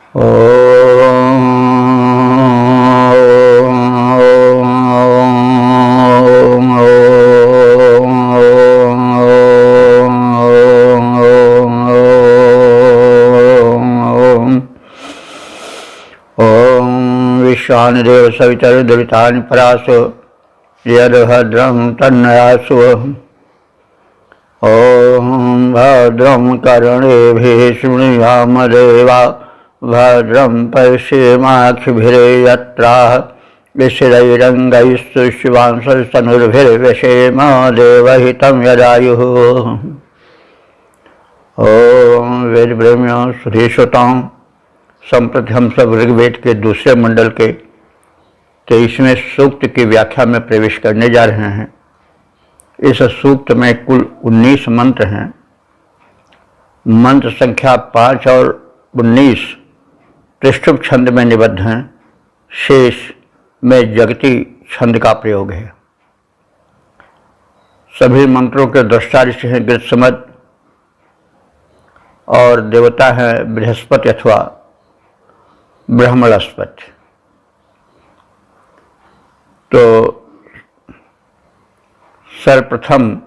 विश्वानिदेव सवितर्दुरितानि परासो यद्भद्रं तन्नयासु। ॐ भद्रं कर्णेभिः शृणुयाम देवा भद्रं पश्येमाक्षिभिर्यत्राः विश्वैरङ्गैस्तुष्टुवांसस्तनुर्भिर्व्यसेम देवहितं यदायुः। ॐ वेदब्रह्म्य सुधीश्वतां। संप्रति हम सब ऋग्वेद के दूसरे मंडल के 23वें सूक्त की व्याख्या में प्रवेश करने जा रहे हैं। इस सूक्त में कुल 19 मंत्र हैं। मंत्र संख्या 5 और 19 पृष्ठुप छंद में निबद्ध हैं। शेष में जगती छंद का प्रयोग है। सभी मंत्रों के दृष्टा ऋषि हैं गृत्समद और देवता हैं बृहस्पति अथवा ब्रह्मणस्पति। तो सर्वप्रथम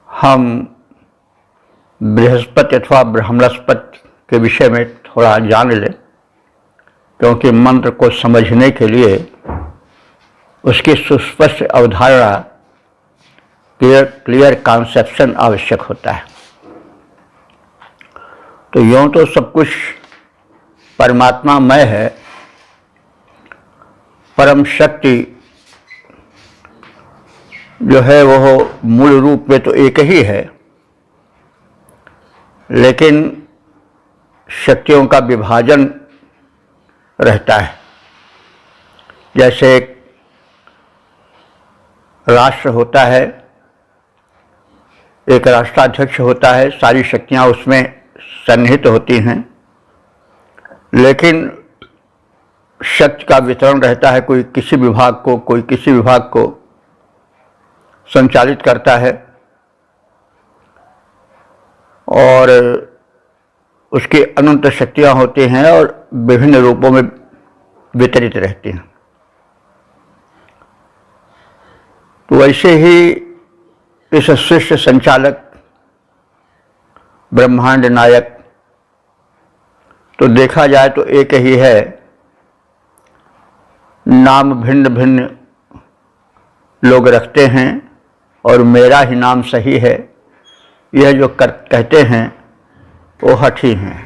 हम बृहस्पति अथवा ब्रह्मणस्पति के विषय में थोड़ा जान लें, क्योंकि मंत्र को समझने के लिए उसकी सुस्पष्ट अवधारणा क्लियर कॉन्सेप्शन आवश्यक होता है। तो यूँ तो सब कुछ परमात्मामय है। परम शक्ति जो है वो मूल रूप में तो एक ही है, लेकिन शक्तियों का विभाजन रहता है। जैसे एक राष्ट्र होता है, एक राष्ट्राध्यक्ष होता है, सारी शक्तियां उसमें सन्निहित होती हैं, लेकिन शक्ति का वितरण रहता है। कोई किसी विभाग को, कोई किसी विभाग को संचालित करता है और उसकी अनंत शक्तियां होती हैं और विभिन्न रूपों में वितरित रहती हैं। तो वैसे ही इस सृष्टि संचालक ब्रह्मांड नायक तो देखा जाए तो एक ही है, नाम भिन्न भिन्न लोग रखते हैं और मेरा ही नाम सही है, यह जो कहते हैं वो हठी हैं।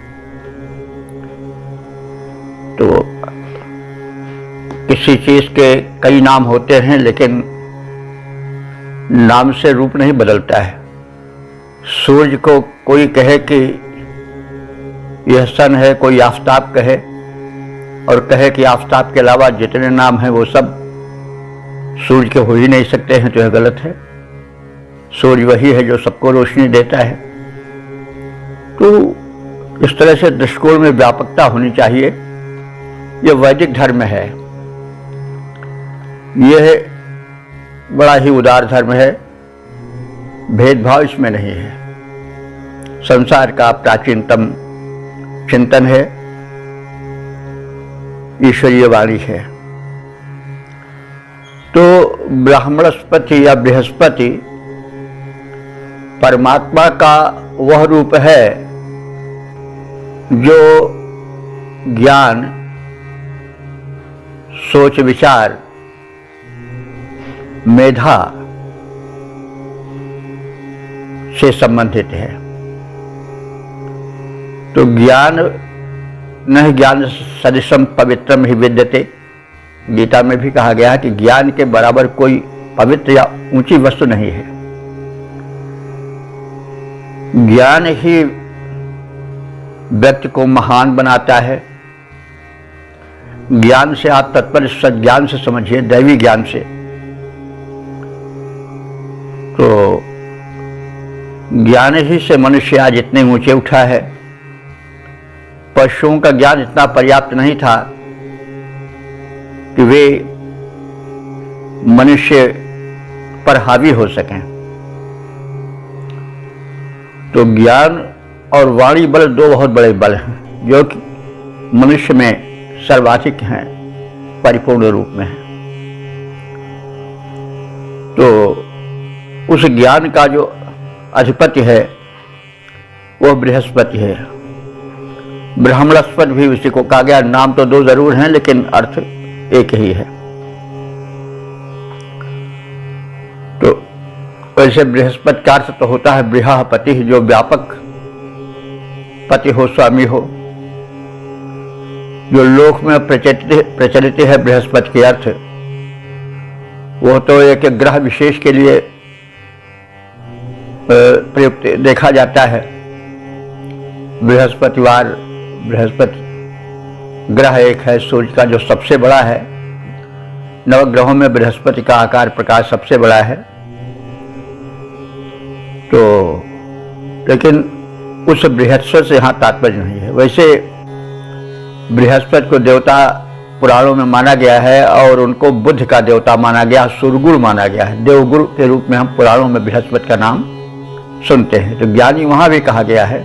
तो किसी चीज के कई नाम होते हैं, लेकिन नाम से रूप नहीं बदलता है। सूर्य को कोई कहे कि यह सन है, कोई आफताब कहे और कहे कि आफताब के अलावा जितने नाम हैं वो सब सूर्य के हो ही नहीं सकते हैं, तो यह गलत है। सूर्य वही है जो सबको रोशनी देता है। तो इस तरह से दृष्टिकोण में व्यापकता होनी चाहिए। यह वैदिक धर्म है, यह बड़ा ही उदार धर्म है, भेदभाव इसमें नहीं है। संसार का प्राचीनतम चिंतन है, ईश्वरीय वाणी है। तो ब्राह्मणस्पति या बृहस्पति परमात्मा का वह रूप है जो ज्ञान, सोच विचार, मेधा से संबंधित है। तो ज्ञान न ज्ञान सदृशम पवित्रम ही विद्यते, गीता में भी कहा गया है कि ज्ञान के बराबर कोई पवित्र या ऊंची वस्तु नहीं है। ज्ञान ही व्यक्ति को महान बनाता है। ज्ञान से आप तत्पर सज्ञान से समझिए, दैवी ज्ञान से। तो ज्ञान ही से मनुष्य आज इतने ऊंचे उठा है। पशुओं का ज्ञान इतना पर्याप्त नहीं था कि वे मनुष्य पर हावी हो सकें। तो ज्ञान और वाणी बल दो बहुत बड़े बल हैं, जो कि मनुष्य में सर्वाधिक हैं, परिपूर्ण रूप में हैं। तो उस ज्ञान का जो अधिपति है वो बृहस्पति है। ब्रह्मणस्पति भी उसी को कहा गया। नाम तो दो जरूर हैं लेकिन अर्थ एक ही है। तो वैसे बृहस्पति का अर्थ तो होता है बृहस्पति, जो व्यापक पति हो, स्वामी हो। जो लोक में प्रचलित है बृहस्पति के अर्थ, वो तो एक ग्रह विशेष के लिए प्रयुक्त देखा जाता है। बृहस्पतिवार, बृहस्पति ग्रह एक है सूर्य का जो सबसे बड़ा है। नवग्रहों में बृहस्पति का आकार प्रकाश सबसे बड़ा है। तो लेकिन उस बृहस्पति से यहाँ तात्पर्य नहीं है। वैसे बृहस्पति को देवता पुराणों में माना गया है और उनको बुद्ध का देवता माना गया, सुरगुरु माना गया है। देवगुरु के रूप में हम पुराणों में बृहस्पति का नाम सुनते हैं। तो ज्ञानी वहां भी कहा गया है,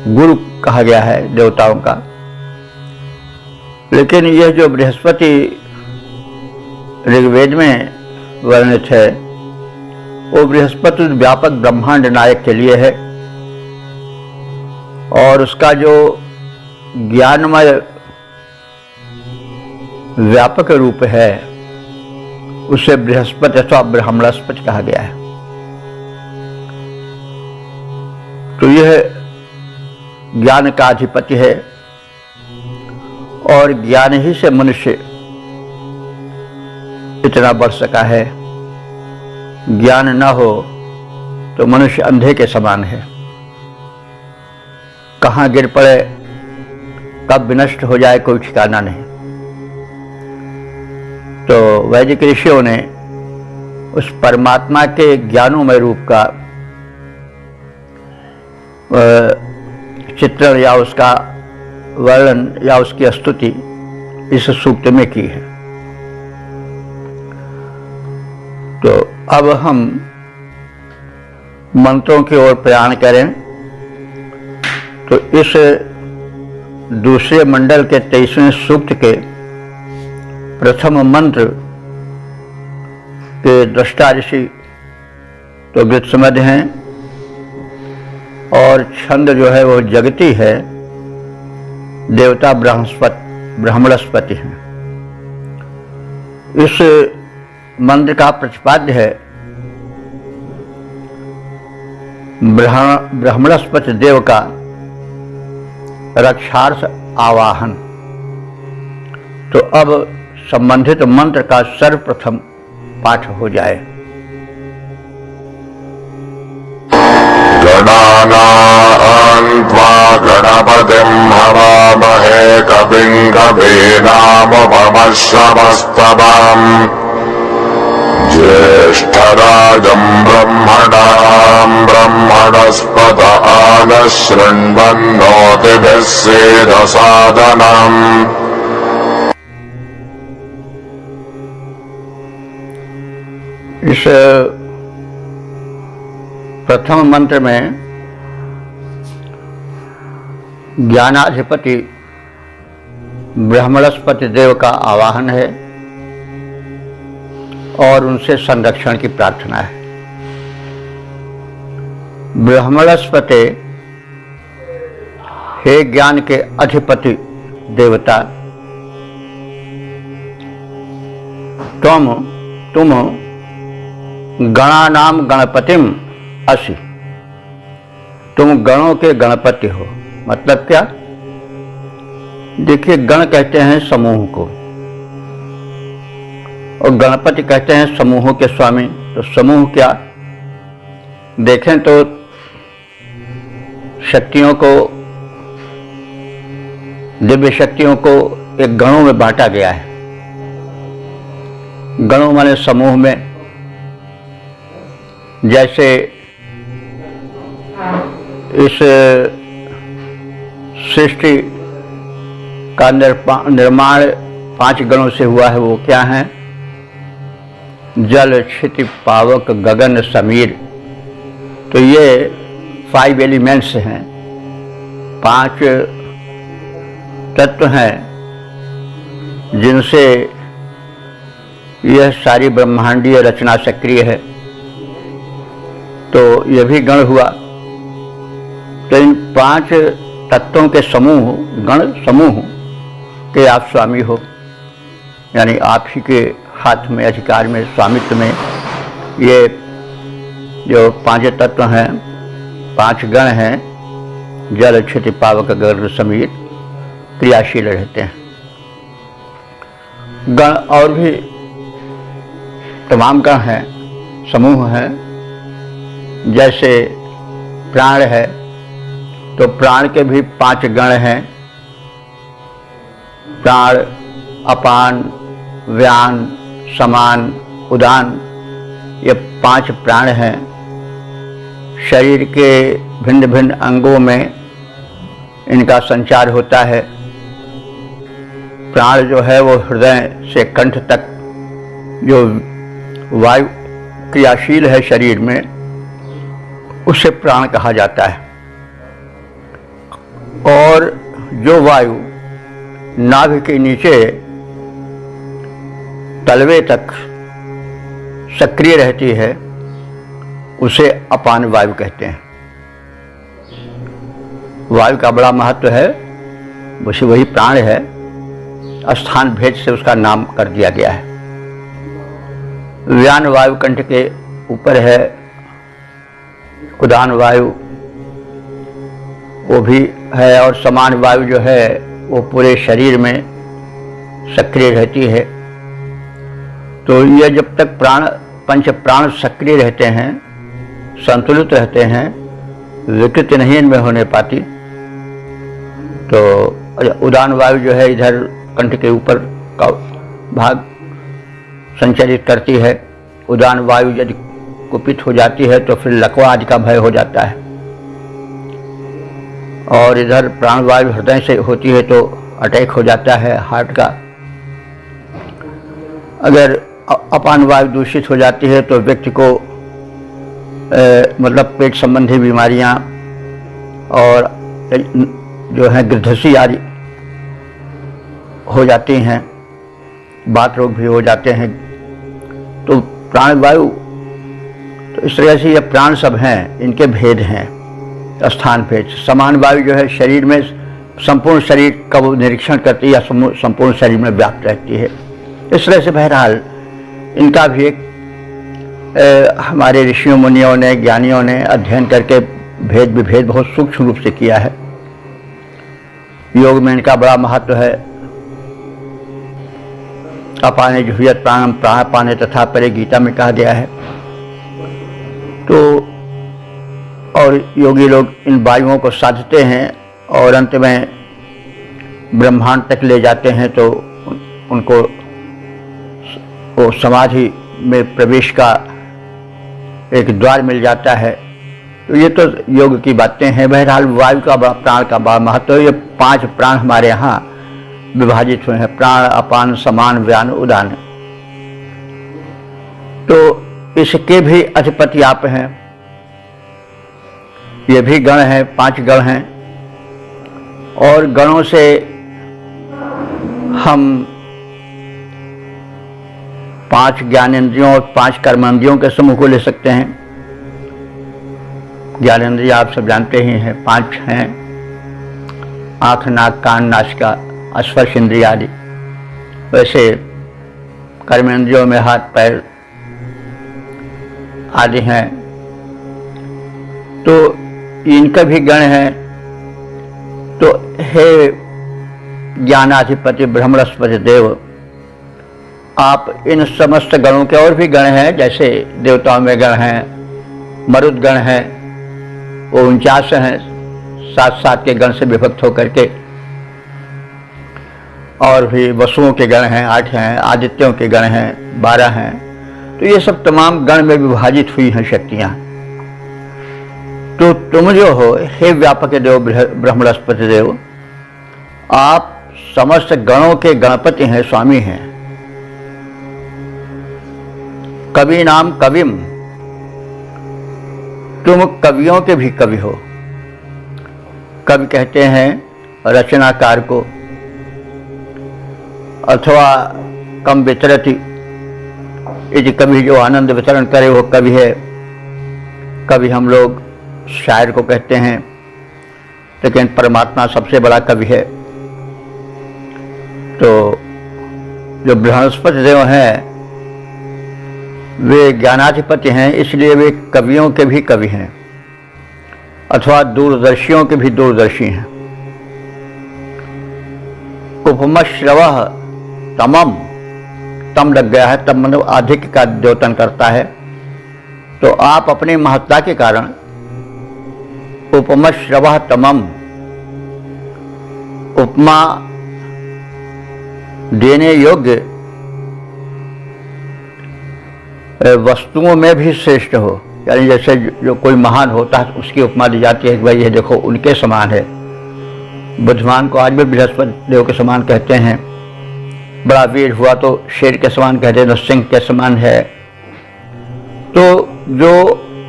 गुरु कहा गया है देवताओं का। लेकिन यह जो बृहस्पति ऋग्वेद में वर्णित है, वो बृहस्पति व्यापक ब्रह्मांड नायक के लिए है। और उसका जो ज्ञानमय व्यापक रूप है उसे बृहस्पति अथवा ब्रह्मणस्पति कहा गया है। तो यह ज्ञान का अधिपति है और ज्ञान ही से मनुष्य इतना बढ़ सका है। ज्ञान न हो तो मनुष्य अंधे के समान है, कहाँ गिर पड़े, कब विनष्ट हो जाए कोई ठिकाना नहीं। तो वैदिक ऋषियों ने उस परमात्मा के ज्ञानोमय रूप का चित्रण या उसका वर्णन या उसकी स्तुति इस सूक्त में की है। तो अब हम मंत्रों की ओर प्रयाण करें। तो इस दूसरे मंडल के 23वें सूक्त के प्रथम मंत्र के दृष्टा ऋषि तो वृत्समध्य हैं और छंद जो है वो जगती है, देवता ब्रह्मणस्पति हैं। इस मंत्र का प्रतिपाद्य है ब्रह्मणस्पति देव का रक्षार्थ आवाहन। तो अब संबंधित मंत्र का सर्वप्रथम पाठ हो जाए। गणानान्त्वा गणपतिं हवामहे कविं कवीनामुपमश्रवस्तवम् ज्येष्ठराजं ब्रह्मणां ब्रह्मणस्पत आनशृण्वन्नोतिभिः सेदसादनम्। इस प्रथम मंत्र में ज्ञानाधिपति ब्रह्मणस्पति देव का आवाहन है और उनसे संरक्षण की प्रार्थना है। ब्रह्मणस्पति, हे ज्ञान के अधिपति देवता, तुम गणानाम गणपतिम असि, तुम गणों के गणपति हो। मतलब क्या? देखिए, गण कहते हैं समूह को और गणपति कहते हैं समूहों के स्वामी। तो समूह क्या? देखें तो शक्तियों को, दिव्य शक्तियों को एक गणों में बांटा गया है। गणों माने समूह में। जैसे इस सृष्टि का निर्माण 5 गणों से हुआ है। वो क्या हैं? जल, क्षिति, पावक, गगन, समीर। तो ये 5 एलिमेंट्स हैं, 5 तत्व हैं जिनसे यह सारी ब्रह्मांडीय रचना सक्रिय है, तो यह भी गण हुआ। तो इन 5 तत्वों के समूह, गण समूह के आप स्वामी हो, यानी आप ही के हाथ में, अधिकार में, स्वामित्व में ये जो 5 तत्व हैं, 5 गण हैं, जल, क्षिति, पावक, गरुड़ समेत क्रियाशील रहते हैं। गण और भी तमाम गण हैं, समूह हैं। जैसे प्राण है तो प्राण के भी 5 गण हैं। प्राण, अपान, व्यान, समान, उदान, ये 5 प्राण हैं। शरीर के भिन्न भिन्न अंगों में इनका संचार होता है। प्राण जो है वो हृदय से कंठ तक जो वायु क्रियाशील है शरीर में, उसे प्राण कहा जाता है। और जो वायु नाभि के नीचे तलवे तक सक्रिय रहती है, उसे अपान वायु कहते हैं। वायु का बड़ा महत्व है, वही प्राण है, स्थान भेद से उसका नाम कर दिया गया है। व्यान वायु कंठ के ऊपर है, उदान वायु वो भी है, और समान वायु जो है वो पूरे शरीर में सक्रिय रहती है। तो ये जब तक पंच प्राण सक्रिय रहते हैं, संतुलित रहते हैं, विकृति नहीं इनमें होने पाती। तो उदान वायु जो है इधर कंठ के ऊपर का भाग संचालित करती है। उदान वायु यदि कुपित हो जाती है तो फिर लकवा आदि का भय हो जाता है। और इधर प्राण वायु हृदय से होती है तो अटैक हो जाता है हार्ट का। अगर अपान वायु दूषित हो जाती है तो व्यक्ति को मतलब पेट संबंधी बीमारियां और जो है गृद्धसी आदि हो जाती हैं, बात रोग भी हो जाते हैं। तो प्राण वायु, तो इस तरह से ये प्राण सब हैं, इनके भेद हैं, स्थान भेद। समान वायु जो है शरीर में संपूर्ण शरीर का वो निरीक्षण करती है या संपूर्ण शरीर में व्याप्त रहती है। इस तरह से बहरहाल इनका भी एक हमारे ऋषियों मुनियों ने, ज्ञानियों ने अध्ययन करके भेद विभेद बहुत सूक्ष्म रूप से किया है। योग में इनका बड़ा महत्व है। अपाने जुह्यत प्राणम प्राणापाने तथा परे, गीता में कहा गया है। तो और योगी लोग इन वायुओं को साधते हैं और अंत में ब्रह्मांड तक ले जाते हैं, तो उनको वो समाधि में प्रवेश का एक द्वार मिल जाता है। तो ये तो योग की बातें हैं। बहरहाल वायु का प्राण का बड़ा महत्व है। ये 5 प्राण हमारे यहाँ विभाजित हुए हैं, प्राण, अपान, समान, व्यान, उदान। तो इसके भी अधिपति आप हैं। ये भी गण हैं, 5 गण हैं। और गणों से हम 5 ज्ञानेंद्रियों और 5 कर्मेंद्रियों के समूह को ले सकते हैं। ज्ञानेंद्रिय आप सब जानते ही हैं, 5 हैं। आँख, नाक, कान, नासिका, स्पर्श इंद्रिय आदि। वैसे कर्मेंद्रियों में हाथ, पैर आदि हैं। तो इनका भी गण है। तो हे ज्ञानाधिपति ब्रह्मणस्पति देव, आप इन समस्त गणों के और भी गण हैं। जैसे देवताओं में गण हैं, मरुद गण हैं, वो 49 हैं, 7-7 के गण से विभक्त होकर के। और भी वसुओं के गण हैं, 8 हैं, आदित्यों के गण हैं, 12 हैं। तो ये सब तमाम गण में विभाजित हुई हैं शक्तियां। तो तुम जो हो हे व्यापक देव ब्रह्मणस्पति देव, आप समस्त गणों के गणपति हैं, स्वामी हैं। कवि नाम कविम, तुम कवियों के भी कवि हो। कवि कहते हैं रचनाकार को, अथवा कम वितरति, यदि कभी जो आनंद वितरण करे वो कवि है। कवि हम लोग शायर को कहते हैं, लेकिन परमात्मा सबसे बड़ा कवि है। तो जो बृहस्पति देव हैं वे ज्ञानाधिपति हैं, इसलिए वे कवियों के भी कवि हैं, अथवा दूरदर्शियों के भी दूरदर्शी हैं। उपमश्रवः तमम, तम लग गया है, तम मतलब अधिक का द्योतन करता है। तो आप अपनी महत्ता के कारण उपमश्रवः तमम, उपमा देने योग्य वस्तुओं में भी श्रेष्ठ हो। यानी जैसे जो कोई महान होता है उसकी उपमा दी जाती है कि भाई ये देखो उनके समान है। बुद्धिमान को आज भी बृहस्पति देव के समान कहते हैं। बड़ा वीर हुआ तो शेर के समान कहते हैं, सिंह के समान है। तो जो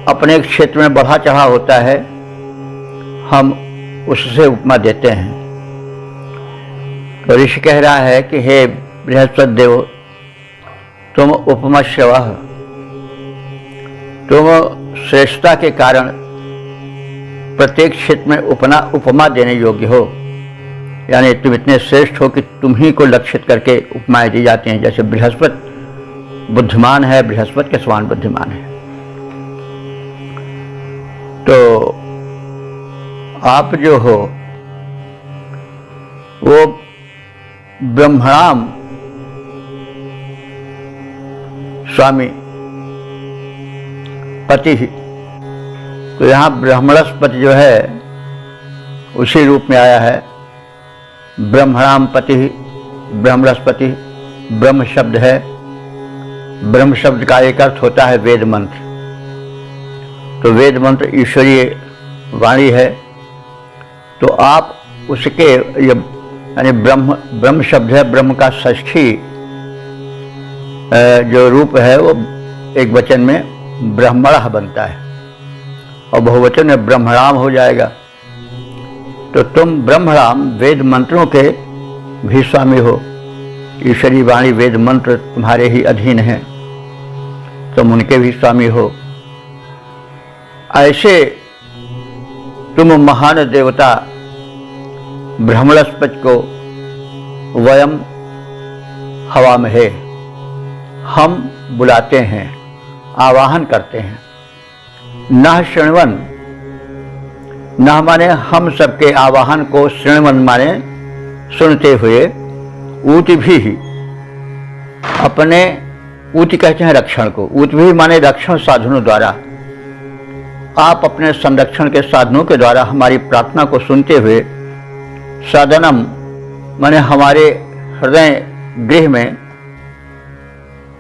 अपने क्षेत्र में बढ़ा चढ़ा होता है हम उससे उपमा देते हैं। तो ऋषि कह रहा है कि हे बृहस्पति देव, तुम उपमश्रवः, तुम श्रेष्ठता के कारण प्रत्येक क्षेत्र में उपमा देने योग्य हो। यानी तुम इतने श्रेष्ठ हो कि तुम ही को लक्षित करके उपमाएं दी जाती हैं। जैसे बृहस्पति बुद्धिमान है, बृहस्पति के समान बुद्धिमान है। तो आप जो हो वो ब्रह्मणाम स्वामी पति ही। तो यहाँ ब्रह्मणस्पति जो है उसी रूप में आया है। ब्रह्मणाम पति, ब्रह्मणस्पति ब्रह्म शब्द है। ब्रह्म शब्द का एक अर्थ होता है वेद मंत्र। तो वेद मंत्र ईश्वरीय वाणी है। तो आप उसके यानी ब्रह्म शब्द है। ब्रह्म का षष्ठी जो रूप है वो एक वचन में ब्रह्मणः बनता है और बहुवचन में ब्रह्मणाम हो जाएगा। तो तुम ब्रह्मणाम वेद मंत्रों के भी स्वामी हो। ईश्वरी वाणी वेद मंत्र तुम्हारे ही अधीन हैं, तुम उनके भी स्वामी हो। ऐसे तुम महान देवता ब्रह्मणस्पति को वयम हवामहे, हम बुलाते हैं, आवाहन करते हैं। नः शृण्वन्, नः माने हम सबके आवाहन को, शृण्वन् माने सुनते हुए, ऊति भी, अपने ऊति कहते हैं रक्षण को, ऊति भी माने रक्षण साधनों द्वारा। आप अपने संरक्षण के साधनों के द्वारा हमारी प्रार्थना को सुनते हुए, सदनम माने हमारे हृदय गृह में,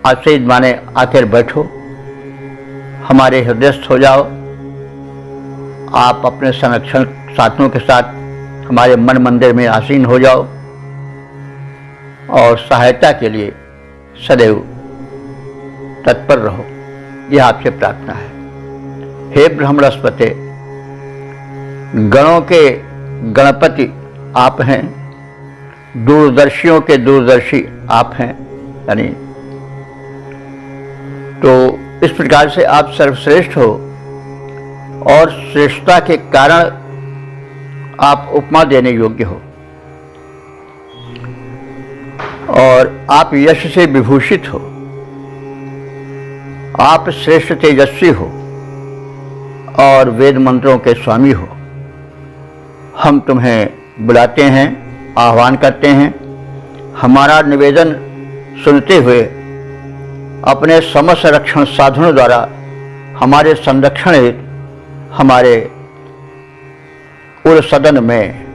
आसीद माने आकर बैठो, हमारे हृदयस्थ हो जाओ। आप अपने संरक्षण साधनों के साथ हमारे मन मंदिर में आसीन हो जाओ और सहायता के लिए सदैव तत्पर रहो। यह आपसे प्रार्थना है। हे ब्रह्मणस्पते, गणों के गणपति आप हैं, दूरदर्शियों के दूरदर्शी आप हैं। यानी तो इस प्रकार से आप सर्वश्रेष्ठ हो और श्रेष्ठता के कारण आप उपमा देने योग्य हो और आप यश से विभूषित हो। आप श्रेष्ठ तेजस्वी हो और वेद मंत्रों के स्वामी हो। हम तुम्हें बुलाते हैं, आह्वान करते हैं। हमारा निवेदन सुनते हुए अपने समस्त रक्षण साधनों द्वारा हमारे संरक्षण हेतु हमारे उर सदन में,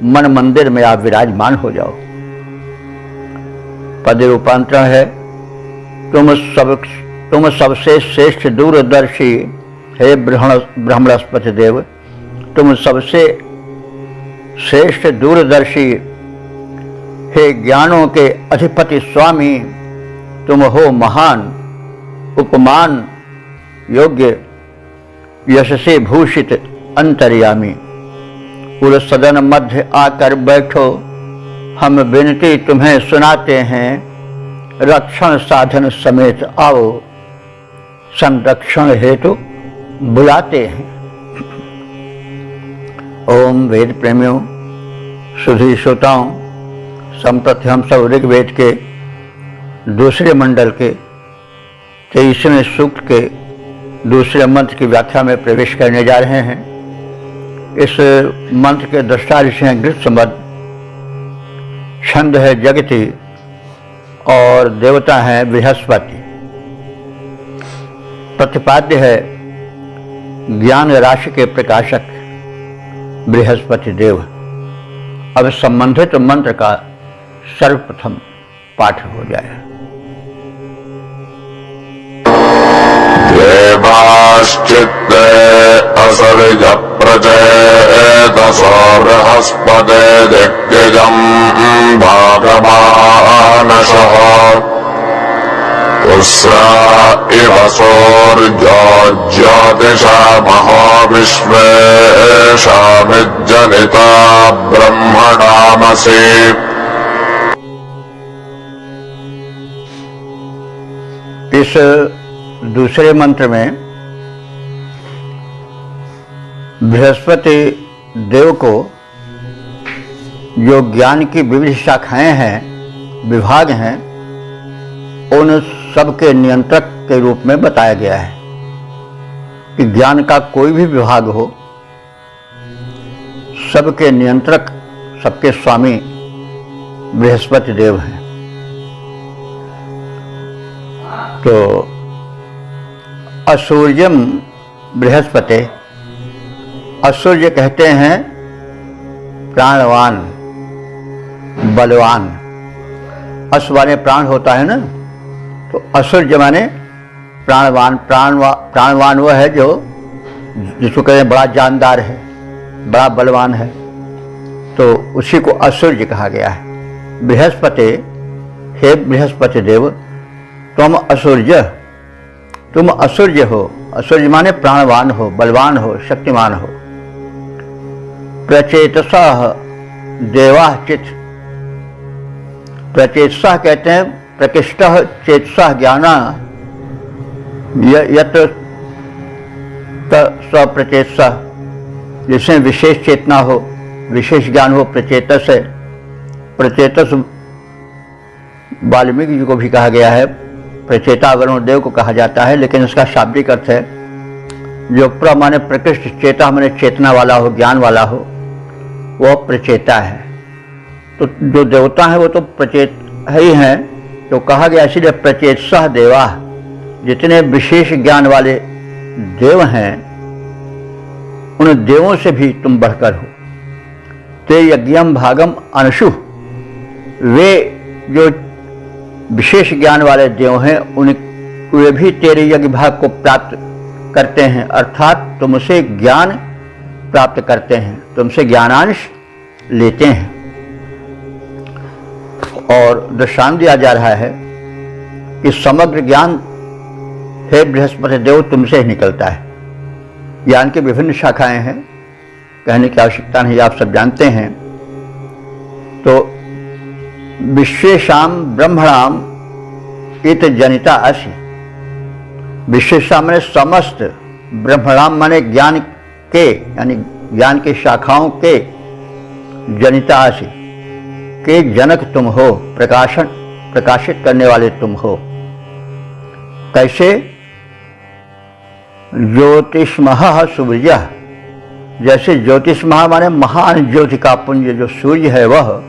मन मंदिर में आप विराजमान हो जाओ। पद रूपांतरण है, तुम सबसे श्रेष्ठ दूरदर्शी हे ब्रह्मणस्पति देव, तुम सबसे श्रेष्ठ दूरदर्शी हे ज्ञानों के अधिपति स्वामी, तुम हो महान, उपमान योग्य, यश से भूषित अंतर्यामी। उर सदन मध्य आकर बैठो, हम विनती तुम्हें सुनाते हैं, रक्षण साधन समेत आओ, संरक्षण हेतु बुलाते हैं। ओम वेद प्रेमियों, सुधी श्रोताओं, संप्रति हम सब ऋग्वेद के दूसरे मंडल के 23वें सूक्त के दूसरे मंत्र की व्याख्या में प्रवेश करने जा रहे हैं। इस मंत्र के दृष्टा ऋषि हैं ग्रीष्मद, छंद है जगति और देवता है बृहस्पति। प्रतिपाद्य है ज्ञान राशि के प्रकाशक बृहस्पति देव। अब संबंधित मंत्र का सर्वप्रथम पाठ हो जाए। देवाश्चित्ते असर्ज प्रचेतसो बृहस्पते दिग्गजम् भागमानशः उस्रा इव सौर्यो ज्योतिषा महाविश्वेशामिज्जनिता ब्रह्मणामसि। इस दूसरे मंत्र में बृहस्पति देव को जो ज्ञान की विविध शाखाएं हैं, विभाग हैं, उन सबके नियंत्रक के रूप में बताया गया है कि ज्ञान का कोई भी विभाग हो, सबके नियंत्रक, सबके स्वामी बृहस्पति देव हैं। तो असूर्यम बृहस्पति, असूर्य कहते हैं प्राणवान, बलवान। अस माने प्राण होता है ना, तो असूर्य माने प्राणवान। प्राणवान वह है जो जिसको कहते हैं बड़ा जानदार है, बड़ा बलवान है, तो उसी को असूर्य कहा गया है। बृहस्पति, हे बृहस्पति देव, तुम असूर्य, तुम असूर्य हो। असूर्य माने प्राणवान हो, बलवान हो, शक्तिमान हो। प्रचेतसः देवाः चित्, प्रचेतसः कहते हैं प्रकृष्टः चेतसः ज्ञाना यत्र स्वप्रचेतसः, जिसमें विशेष चेतना हो, विशेष ज्ञान हो, प्रचेतस है। प्रचेतस वाल्मीकि जी को भी कहा गया है, प्रचेता वरुण देव को कहा जाता है, लेकिन इसका शाब्दिक अर्थ है जो प्र माने प्रकृष्ट, चेता माने चेतना वाला हो, ज्ञान वाला हो, वह प्रचेता है। तो जो देवता है वो तो प्रचेत है ही हैं, तो कहा गया इसीलिए प्रचेतसः देवा, जितने विशेष ज्ञान वाले देव हैं उन देवों से भी तुम बढ़कर हो। ते यज्ञम भागम अनुषु, वे जो विशेष ज्ञान वाले देव हैं वे भी तेरे यज्ञ भाग को प्राप्त करते हैं, अर्थात तुमसे ज्ञान प्राप्त करते हैं, तुमसे ज्ञानांश लेते हैं। और दृष्टांत दिया जा रहा है कि समग्र ज्ञान हे बृहस्पति देव तुमसे ही निकलता है। ज्ञान की विभिन्न शाखाएं हैं, कहने की आवश्यकता नहीं, आप सब जानते हैं। तो विश्वेशाम ब्रह्मणाम इत जनिता असि, विश्वेशाम माने समस्त, ब्रह्मणाम माने ज्ञान के, यानी ज्ञान की शाखाओं के, जनिता असि के जनक तुम हो, प्रकाशित करने वाले तुम हो। कैसे? ज्योतिष्मः सुब्रजः, जैसे ज्योतिष्मः माने महान ज्योति का पुंज जो सूर्य है वह,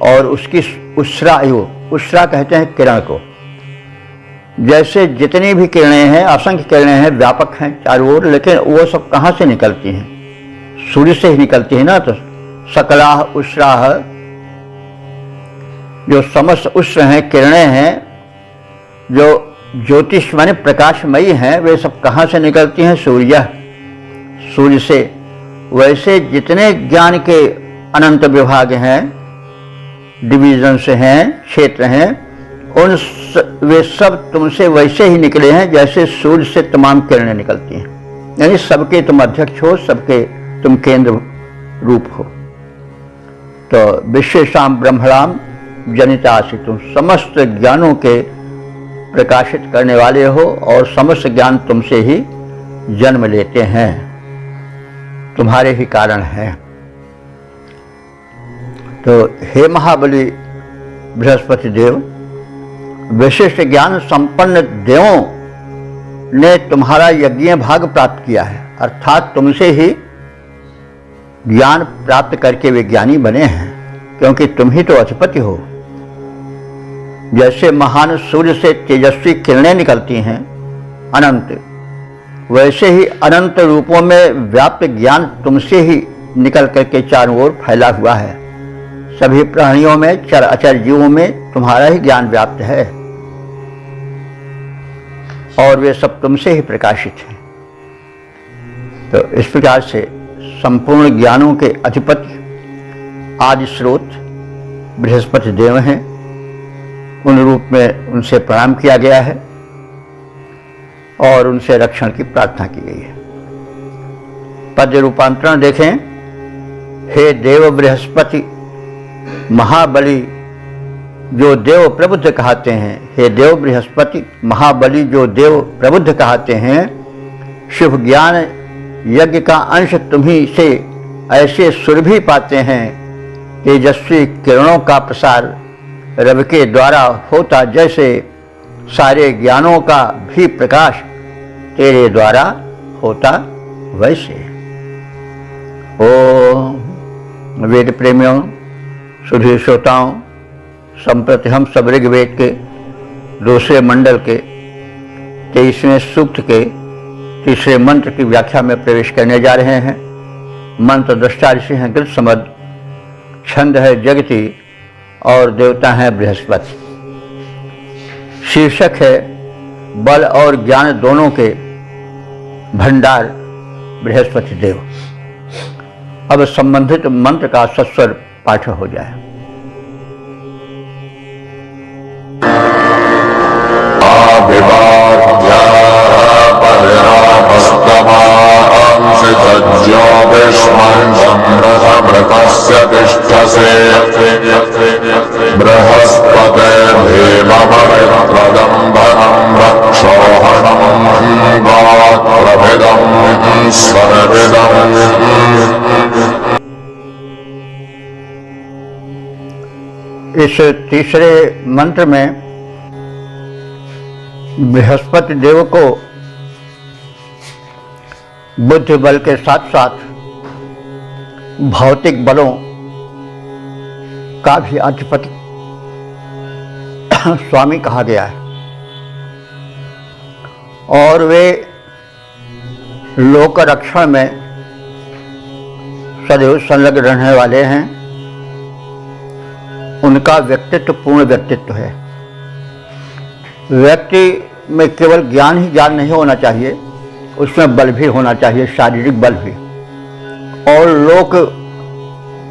और उसकी उस्रा कहते हैं किरण को। जैसे जितनी भी किरणें हैं, असंख्य किरणें हैं, व्यापक हैं चारों ओर, लेकिन वो सब कहाँ से निकलती हैं? सूर्य से ही निकलती है ना। तो सकलाह उस्राह, जो समस्त उस्र हैं, किरणें हैं, जो ज्योतिष माने प्रकाशमयी हैं, वे सब कहाँ से निकलती हैं? सूर्य से। वैसे जितने ज्ञान के अनंत विभाग हैं, डिविजन्स हैं, क्षेत्र हैं, वे सब तुमसे वैसे ही निकले हैं जैसे सूर्य से तमाम किरणें निकलती हैं। यानी सबके तुम अध्यक्ष हो, सबके तुम केंद्र रूप हो। तो विशेषाम ब्रह्मणाम जनितासितुम, समस्त ज्ञानों के प्रकाशित करने वाले हो और समस्त ज्ञान तुमसे ही जन्म लेते हैं, तुम्हारे ही कारण है। तो हे महाबली बृहस्पति देव, विशिष्ट ज्ञान संपन्न देवों ने तुम्हारा यज्ञ भाग प्राप्त किया है, अर्थात तुमसे ही ज्ञान प्राप्त करके वे ज्ञानी बने हैं, क्योंकि तुम ही तो अधिपति हो। जैसे महान सूर्य से तेजस्वी किरणें निकलती हैं अनंत, वैसे ही अनंत रूपों में व्याप्त ज्ञान तुमसे ही निकल करके चारों ओर फैला हुआ है। सभी प्राणियों में, चर अचर जीवों में तुम्हारा ही ज्ञान व्याप्त है और वे सब तुमसे ही प्रकाशित हैं। तो इस प्रकार से संपूर्ण ज्ञानों के अधिपति आदि स्रोत बृहस्पति देव हैं। उन रूप में उनसे प्रणाम किया गया है और उनसे रक्षण की प्रार्थना की गई है। पद्य रूपांतरण देखें। हे देव बृहस्पति महाबली जो देव प्रबुद्ध कहते हैं, हे देव बृहस्पति महाबली जो देव प्रबुद्ध कहते हैं, शिव ज्ञान यज्ञ का अंश तुम्ही से ऐसे सुरभि पाते हैं, तेजस्वी किरणों का प्रसार रवि के द्वारा होता जैसे सारे ज्ञानों का भी प्रकाश तेरे द्वारा होता वैसे। ओ वेद प्रेमियों, सुधीर श्रोताओं, संप्रति हम सब ऋग्वेद के 2वें मंडल के 23वें सूक्त के 3रे मंत्र की व्याख्या में प्रवेश करने जा रहे हैं। मंत्र दृष्टा ऋषि हैं गृत्समद, छंद है जगति और देवता है बृहस्पति। शीर्षक है बल और ज्ञान दोनों के भंडार बृहस्पति देव। अब संबंधित मंत्र का सस्वर पाठ हो जाए। बृहस्पते भीमपवित्रदम्भरं रक्षोहणं गात्रभिदं स्वरविदम्। इस तीसरे मंत्र में बृहस्पति देव को बुद्धि बल के साथ साथ भौतिक बलों का भी अधिपति स्वामी कहा गया है और वे लोक रक्षण में सदैव संलग्न रहने वाले हैं। उनका व्यक्तित्व पूर्ण व्यक्तित्व है। व्यक्ति में केवल ज्ञान ही ज्ञान नहीं होना चाहिए, उसमें बल भी होना चाहिए, शारीरिक बल भी, और लोक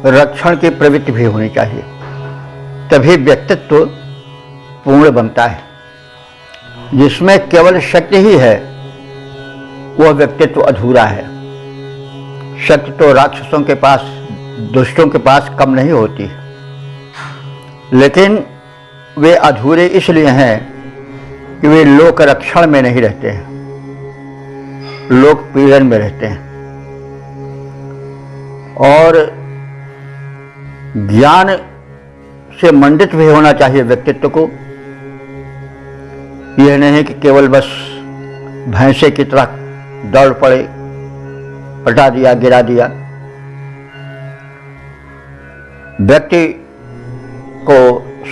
रक्षण की प्रवृत्ति भी होनी चाहिए, तभी व्यक्तित्व पूर्ण बनता है। जिसमें केवल शक्ति ही है वह व्यक्तित्व अधूरा है। शक्ति तो राक्षसों के पास, दुष्टों के पास कम नहीं होती, लेकिन वे अधूरे इसलिए हैं कि वे लोक रक्षण में नहीं रहते हैं, लोक पीड़न में रहते हैं। और ज्ञान से मंडित भी होना चाहिए व्यक्तित्व को। यह नहीं कि केवल बस भैंसे की तरह दौड़ पड़े, पटा दिया, गिरा दिया। व्यक्ति को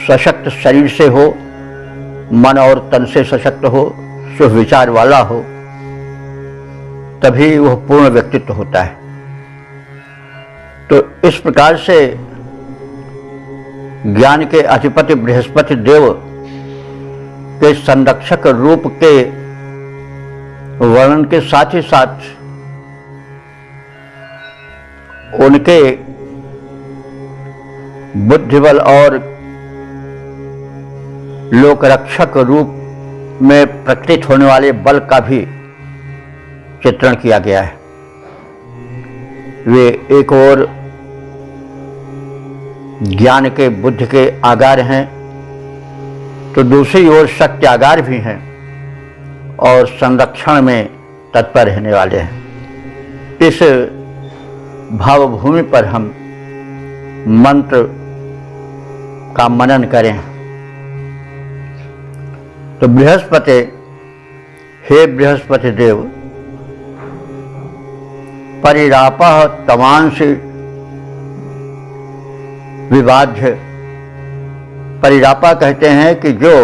सशक्त शरीर से हो, मन और तन से सशक्त हो, शुभ विचार वाला हो, तभी वह पूर्ण व्यक्तित्व होता है। तो इस प्रकार से ज्ञान के अधिपति बृहस्पति देव के संरक्षक रूप के वर्णन के साथ ही साथ उनके बुद्धिबल और लोक रक्षक रूप में प्रकटित होने वाले बल का भी चित्रण किया गया है। वे एक ओर ज्ञान के, बुद्धि के आगार हैं, तो दूसरी ओर शक्ति आगार भी हैं और संरक्षण में तत्पर रहने वाले हैं। इस भावभूमि पर हम मंत्र का मनन करें। तो बृहस्पति, हे बृहस्पति देव, परिरापः तमांसि विबाध्य। परिरापा कहते हैं कि जो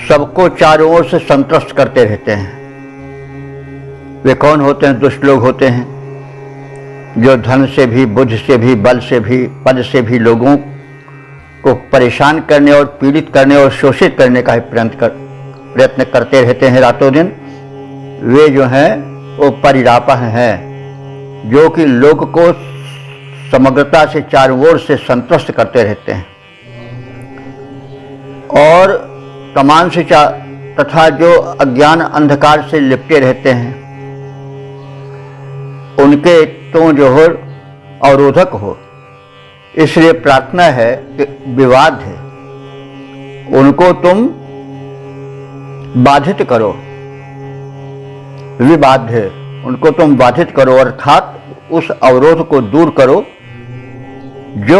सबको चारों ओर से संतुष्ट करते रहते हैं। वे कौन होते हैं? दुष्ट लोग होते हैं, जो धन से भी, बुद्धि से भी, बल से भी, पद से भी लोगों को परेशान करने और पीड़ित करने और शोषित करने का ही प्रयत्न करते रहते हैं रातों दिन। वे जो हैं वो परिरापा हैं, जो कि लोग को समग्रता से चारों ओर से संतुष्ट करते रहते हैं। और तमाम से तथा जो अज्ञान अंधकार से लिपटे रहते हैं, उनके तो जो हो अवरोधक हो। इसलिए प्रार्थना है कि विवाद है, उनको तुम बाधित करो। विबाध्य, उनको तुम बाधित करो, अर्थात उस अवरोध को दूर करो जो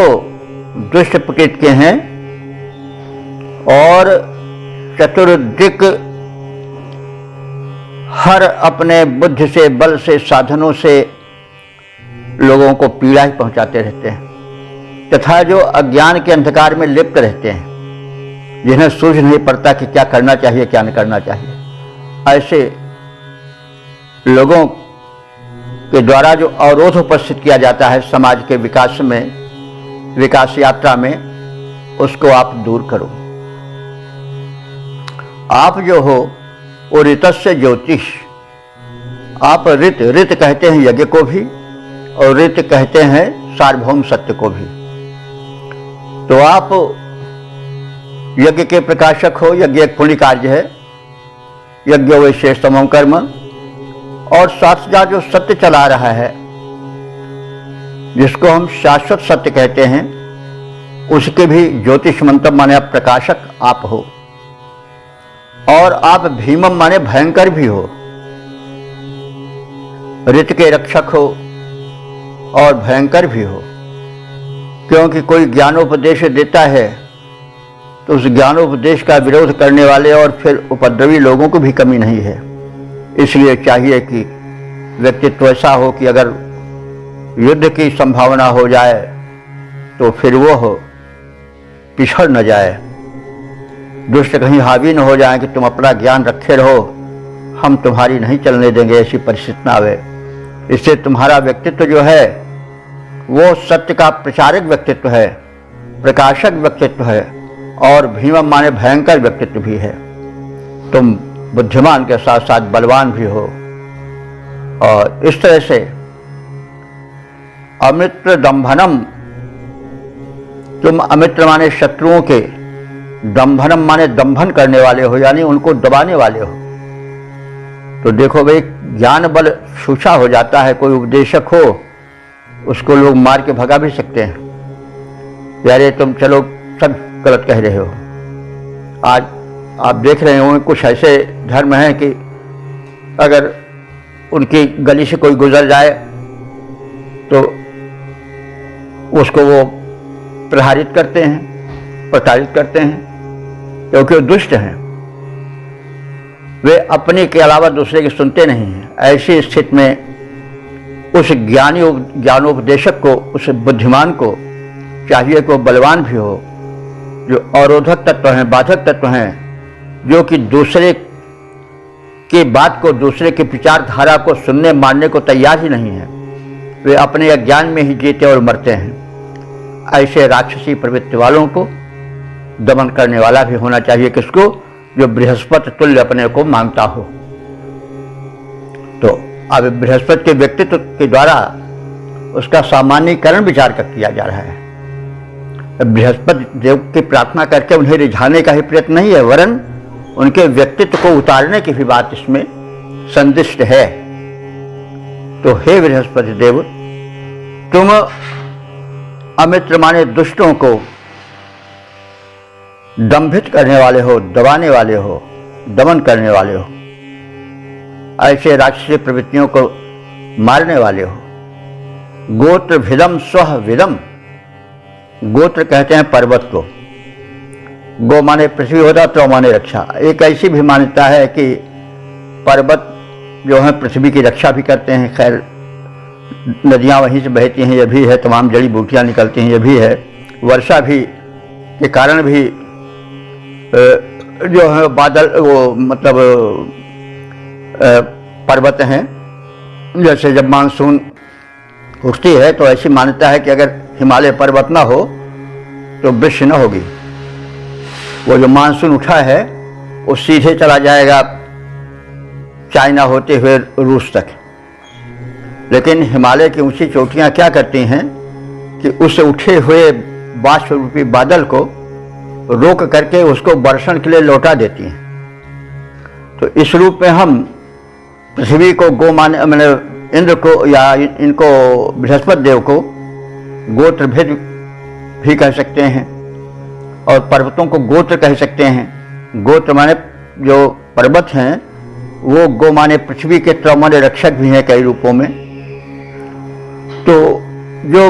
दुष्ट प्रकृति के हैं और चतुर्दिक हर अपने बुद्धि से, बल से, साधनों से लोगों को पीड़ा ही पहुंचाते रहते हैं, तथा जो अज्ञान के अंधकार में लिप्त रहते हैं, जिन्हें सूझ नहीं पड़ता कि क्या करना चाहिए, क्या नहीं करना चाहिए। ऐसे लोगों के द्वारा जो अवरोध उपस्थित किया जाता है समाज के विकास में, विकास यात्रा में, उसको आप दूर करो। आप जो हो वो ऋतस्य ज्योतिष। आप ऋत कहते हैं यज्ञ को भी, और ऋत कहते हैं सार्वभौम सत्य को भी। तो आप यज्ञ के प्रकाशक हो। यज्ञ एक पुण्य कार्य है, यज्ञ वैशेषतमो कर्म। और साथ साथ जो सत्य चला रहा है, जिसको हम शाश्वत सत्य कहते हैं, उसके भी ज्योतिष मंत्र माने आप प्रकाशक आप हो। और आप भीमम माने भयंकर भी हो, ऋत के रक्षक हो और भयंकर भी हो। क्योंकि कोई ज्ञानोपदेश देता है तो उस ज्ञानोपदेश का विरोध करने वाले और फिर उपद्रवी लोगों को भी कमी नहीं है। इसलिए चाहिए कि व्यक्तित्व ऐसा हो कि अगर युद्ध की संभावना हो जाए तो फिर वो हो पिछड़ न जाए, दुष्ट कहीं हावी न हो जाए कि तुम अपना ज्ञान रखे रहो, हम तुम्हारी नहीं चलने देंगे, ऐसी परिस्थिति न आवे। इससे तुम्हारा व्यक्तित्व जो है वो सत्य का प्रचारक व्यक्तित्व है, प्रकाशक व्यक्तित्व है, और भीमम माने भयंकर व्यक्तित्व भी है। तुम बुद्धिमान के साथ साथ बलवान भी हो। और इस तरह से अमित्र दंभनम, तुम अमित्र माने शत्रुओं के, दंभनम माने दंभन करने वाले हो, यानी उनको दबाने वाले हो। तो देखो भाई, ज्ञान बल सूछा हो जाता है। कोई उपदेशक हो, उसको लोग मार के भगा भी सकते हैं, यारे तुम चलो सब गलत कह रहे हो। आज आप देख रहे होंगे कुछ ऐसे धर्म हैं कि अगर उनकी गली से कोई गुजर जाए तो उसको वो प्रहारित करते हैं, प्रताड़ित करते हैं, क्योंकि वो दुष्ट हैं। वे अपने के अलावा दूसरे की सुनते नहीं हैं। ऐसी स्थिति में उस ज्ञानोपदेशक को, उस बुद्धिमान को चाहिए कि वो बलवान भी हो, जो अवरोधक तत्व हैं, बाधक तत्व हैं, जो कि दूसरे की बात को, दूसरे की विचारधारा को सुनने मानने को तैयार ही नहीं है। वे अपने अज्ञान में ही जीते और मरते हैं। ऐसे राक्षसी प्रवृत्ति वालों को दमन करने वाला भी होना चाहिए किसको? जो बृहस्पति तुल्य अपने को मांगता हो। तो अब बृहस्पति के व्यक्तित्व के द्वारा उसका सामान्यीकरण विचार कर किया जा रहा है। बृहस्पति देव की प्रार्थना करके उन्हें रिझाने का ही प्रयत्न नहीं है, वरन उनके व्यक्तित्व को उतारने की भी बात इसमें संदिष्ट है। तो हे बृहस्पति देव, तुम अमित्र माने दुष्टों को दंभित करने वाले हो, दबाने वाले हो, दमन करने वाले हो, ऐसे राक्षसी प्रवृत्तियों को मारने वाले हो। गोत्र भिदम स्व विदम, गोत्र कहते हैं पर्वत को, गो माने पृथ्वी होता, तो माने रक्षा। एक ऐसी भी मान्यता है कि पर्वत जो है पृथ्वी की रक्षा भी करते हैं। खैर नदियां वहीं से बहती हैं, यह भी है, तमाम जड़ी बूटियां निकलती हैं, यह भी है। वर्षा भी के कारण भी जो है बादल वो मतलब पर्वत हैं। जैसे जब मानसून उठती है तो ऐसी मान्यता है कि अगर हिमालय पर्वत ना हो तो वृष्टि न होगी। वो जो मानसून उठा है वो सीधे चला जाएगा चाइना होते हुए रूस तक। लेकिन हिमालय की ऊंची चोटियां क्या करती हैं कि उस उठे हुए बाष्प रूपी बादल को रोक करके उसको वर्षण के लिए लौटा देती हैं। तो इस रूप में हम पृथ्वी को गो माने, मैंने इंद्र को या इनको बृहस्पति देव को गोत्र भेद भी कह सकते हैं और पर्वतों को गोत्र कह सकते हैं। गोत्र माने जो पर्वत हैं वो गो माने पृथ्वी के त्रमाने रक्षक भी हैं कई रूपों में। तो जो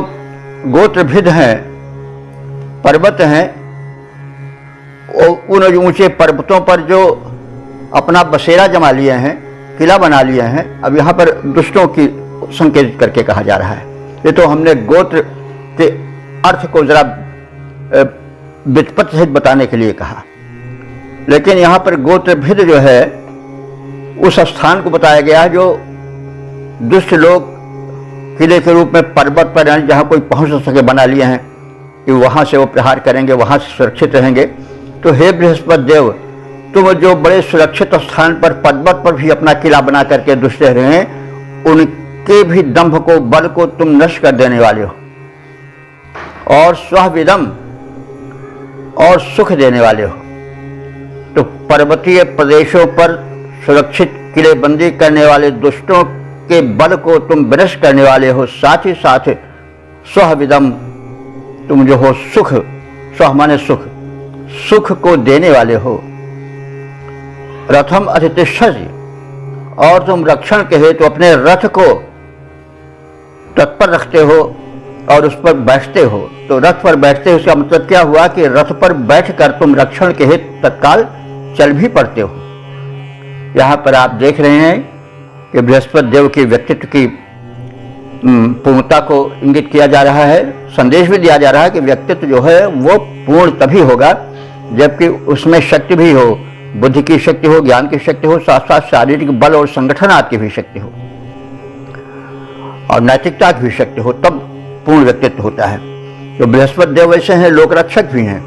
गोत्र भेद हैं, पर्वत हैं, उन ऊंचे पर्वतों पर जो अपना बसेरा जमा लिए हैं, किला बना लिए हैं, अब यहाँ पर दुष्टों की संकेत करके कहा जा रहा है। ये तो हमने गोत्र के अर्थ को जरा व्युत्पत्ति सहित बताने के लिए कहा, लेकिन यहाँ पर गोत्र भेद जो है उस स्थान को बताया गया है जो दुष्ट लोग किले के रूप में पर्वत पर जहाँ कोई पहुँच न सके बना लिए हैं कि वहाँ से वो प्रहार करेंगे, वहाँ से सुरक्षित रहेंगे। तो हे बृहस्पति देव, तुम जो बड़े सुरक्षित स्थान पर पर्वत पर भी अपना किला बना करके दुष्ट रह रहे हैं, उनके भी दंभ को, बल को तुम नष्ट कर देने वाले हो और स्वविदम और सुख देने वाले हो। तो पर्वतीय प्रदेशों पर सुरक्षित किलेबंदी करने वाले दुष्टों के बल को तुम विनष्ट करने वाले हो। साथ ही साथ स्वविदम, तुम जो हो सुख, स्व माने सुख, सुख को देने वाले हो। रथम अधितिष्ठसि, और तुम रक्षण के हेतु अपने रथ को तत्पर रखते हो और उस पर बैठते हो। तो रथ पर बैठते हो, उसका मतलब क्या हुआ कि रथ पर बैठकर तुम रक्षण के हेतु तत्काल चल भी पड़ते हो। यहाँ पर आप देख रहे हैं कि बृहस्पति देव के व्यक्तित्व की पूर्णता को इंगित किया जा रहा है। संदेश भी दिया जा रहा है कि व्यक्तित्व जो है वो पूर्ण तभी होगा जबकि उसमें शक्ति भी हो, बुद्धि की शक्ति हो, ज्ञान की शक्ति हो, साथ साथ शारीरिक बल और संगठन आदि की भी शक्ति हो और नैतिकता की भी शक्ति हो, तब पूर्ण व्यक्तित्व होता है। तो बृहस्पति देव वैसे हैं, लोक रक्षक भी हैं।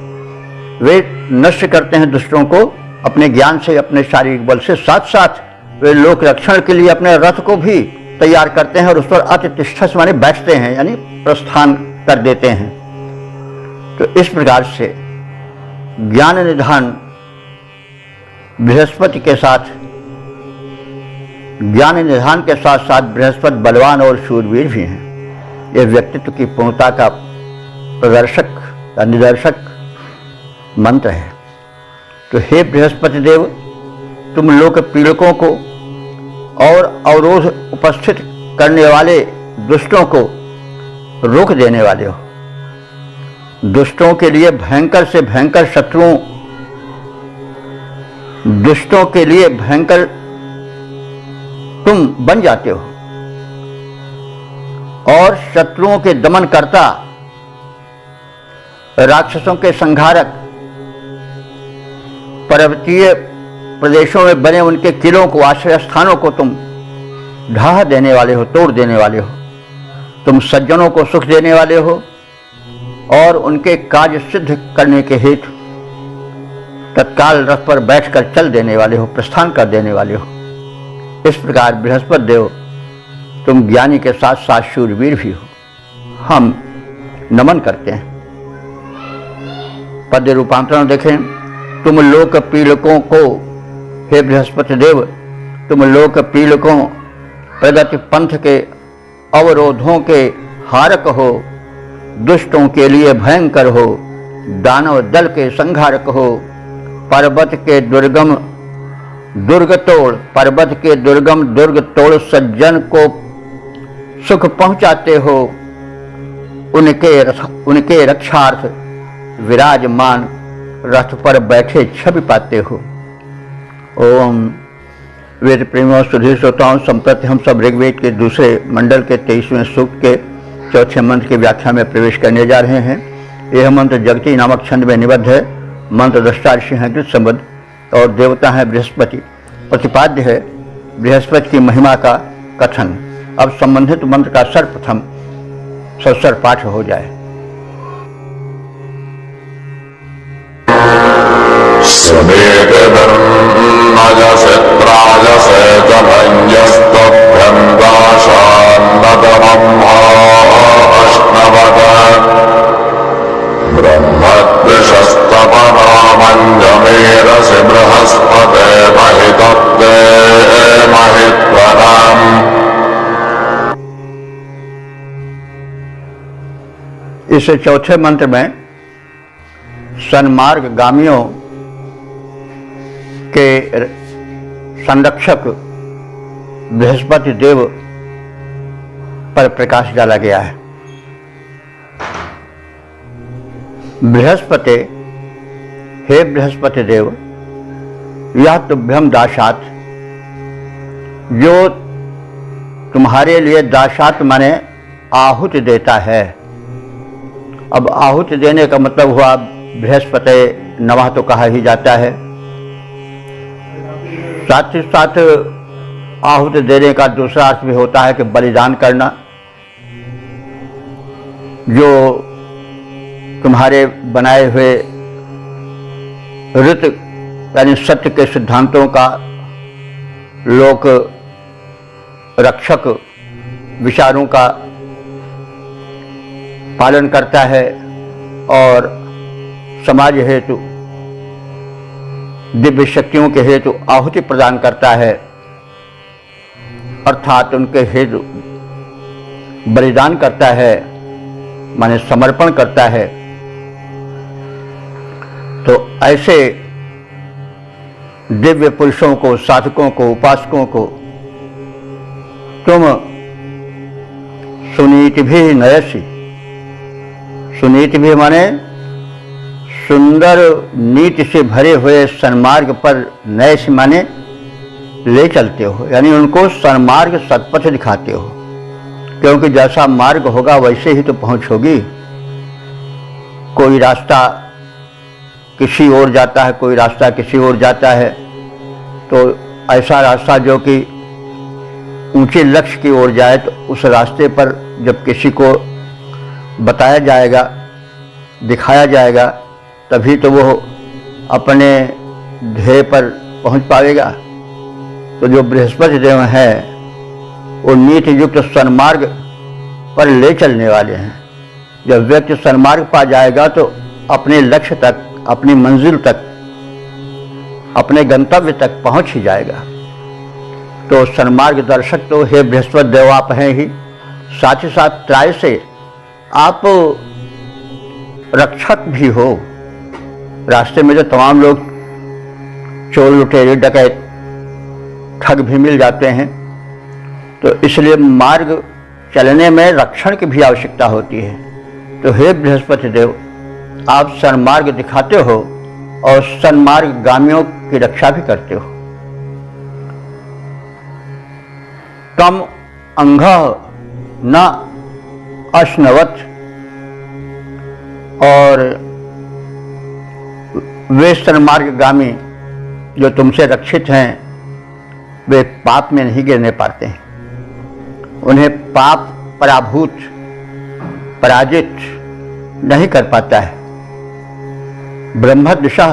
वे नष्ट करते हैं दुष्टों को अपने ज्ञान से, अपने शारीरिक बल से। साथ साथ वे लोक रक्षण के लिए अपने रथ को भी तैयार करते हैं और उस पर अतिष्ठस माने बैठते हैं, यानी प्रस्थान कर देते हैं। तो इस प्रकार से ज्ञान निधान बृहस्पति के साथ, ज्ञान निधान के साथ साथ बृहस्पति बलवान और शूरवीर भी हैं। यह व्यक्तित्व की पूर्णता का प्रदर्शक या निदर्शक मंत्र है। तो हे बृहस्पति देव, तुम लोक पीड़कों को और अवरोध उपस्थित करने वाले दुष्टों को रोक देने वाले हो। दुष्टों के लिए भयंकर से भयंकर शत्रुओं, दुष्टों के लिए भयंकर तुम बन जाते हो और शत्रुओं के दमन करता, राक्षसों के संहारक, पर्वतीय प्रदेशों में बने उनके किलों को, आश्रय स्थानों को तुम ढा देने वाले हो, तोड़ देने वाले हो। तुम सज्जनों को सुख देने वाले हो और उनके कार्य सिद्ध करने के हेतु तत्काल रथ पर बैठकर चल देने वाले हो, प्रस्थान कर देने वाले हो। इस प्रकार बृहस्पति देव, तुम ज्ञानी के साथ साथ शूरवीर भी हो। हम नमन करते हैं। पद्य रूपांतरण देखें। तुम लोक पीड़कों को, हे बृहस्पति देव, तुम लोक पीड़कों, प्रगति पंथ के अवरोधों के हारक हो दुष्टों के लिए भयंकर हो, दानव दल के संहारक हो, पर्वत के दुर्गम दुर्ग तोड़ सज्जन को सुख पहुंचाते हो, उनके रक्षार्थ विराजमान रथ पर बैठे छवि पाते हो। ओम वेद प्रेमियों, सुधीर श्रोताओं, संप्रति हम सब ऋग्वेद के दूसरे मंडल के 23वें सूक्त के चौथे मंत्र की व्याख्या में प्रवेश करने जा रहे हैं। यह मंत्र जगती नामक छंद में निबद्ध है। मंत्र दृष्टा ऋषि हैं कृत संबद्ध और देवता है बृहस्पति। प्रतिपाद्य है बृहस्पति की महिमा का कथन। अब संबंधित मंत्र का सर्वप्रथम सस्वर पाठ हो जाए। इस चौथे मंत्र में सन्मार्ग गामियों के संरक्षक बृहस्पति देव पर प्रकाश डाला गया है। बृहस्पति, हे बृहस्पति देव, यह तुभ्यम दाशात, जो तुम्हारे लिए दाशात माने आहुति देता है। अब आहुति देने का मतलब हुआ बृहस्पति नमः तो कहा ही जाता है, साथ ही साथ आहुति देने का दूसरा अर्थ भी होता है कि बलिदान करना। जो तुम्हारे बनाए हुए ऋत यानी सत्य के सिद्धांतों का लोक रक्षक विचारों का पालन करता है और समाज हेतु दिव्य शक्तियों के हेतु आहुति प्रदान करता है, अर्थात उनके हेतु बलिदान करता है, माने समर्पण करता है। तो ऐसे दिव्य पुरुषों को, साधकों को, उपासकों को तुम सुनीति भी नयसी। सुनीति भी माने सुंदर नीति से भरे हुए सन्मार्ग पर नयस माने ले चलते हो, यानी उनको सन्मार्ग सत्पथ दिखाते हो, क्योंकि जैसा मार्ग होगा वैसे ही तो पहुंच होगी। कोई रास्ता किसी ओर जाता है, कोई रास्ता किसी ओर जाता है, तो ऐसा रास्ता जो कि ऊंचे लक्ष्य की ओर जाए, तो उस रास्ते पर जब किसी को बताया जाएगा, दिखाया जाएगा, तभी तो वो अपने ध्येय पर पहुंच पाएगा। तो जो बृहस्पति देव है वो नीति युक्त सन्मार्ग पर ले चलने वाले हैं। जब व्यक्ति सन्मार्ग पा जाएगा तो अपने लक्ष्य तक, अपनी मंजिल तक, अपने गंतव्य तक पहुंच ही जाएगा। तो सन्मार्ग दर्शक तो हे बृहस्पति देव आप हैं ही, साथ ही साथ त्राय से आप रक्षक भी हो। रास्ते में जो तमाम लोग चोर, लुटेरे, डकैत, ठग भी मिल जाते हैं, तो इसलिए मार्ग चलने में रक्षण की भी आवश्यकता होती है। तो हे बृहस्पति देव, आप सन्मार्ग दिखाते हो और सन्मार्ग गामियों की रक्षा भी करते हो। तम अंघ न अश्नवत, और वे सन्मार्गगामी जो तुमसे रक्षित हैं वे पाप में नहीं गिरने पाते हैं। उन्हें पाप पराभूत, पराजित नहीं कर पाता है। ब्रह्मदिशा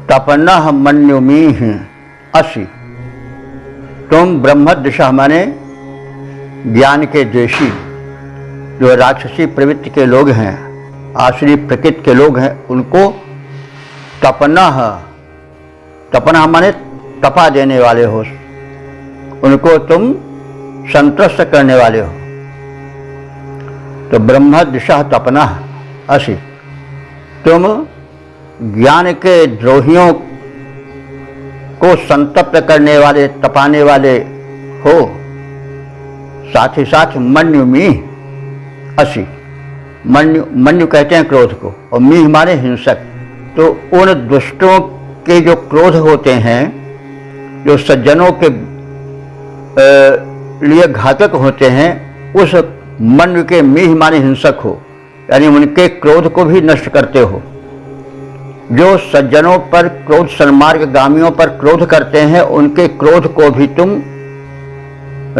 तपन्नः मन्युमीह असि, तुम ब्रह्मदिशा माने ज्ञान के द्वेषी, जो राक्षसी प्रवृत्ति के लोग हैं, आसुरी प्रकृति के लोग हैं, उनको तपन्नः, तपन्नः माने तपा देने वाले हो, उनको तुम संतुष्ट करने वाले हो। तो ब्रह्म दिशा तपना असि, तुम ज्ञान के द्रोहियों को संतप्त करने वाले, तपाने वाले हो। साथ ही साथ मन्यु मीह असि, मन्यु कहते हैं क्रोध को, और मीह माने हिंसक। तो उन दुष्टों के जो क्रोध होते हैं, जो सज्जनों के लिए घातक होते हैं, उस मन्यु के मीह माने हिंसक हो, यानी उनके क्रोध को भी नष्ट करते हो। जो सज्जनों पर क्रोध, सन्मार्ग गामियों पर क्रोध करते हैं, उनके क्रोध को भी तुम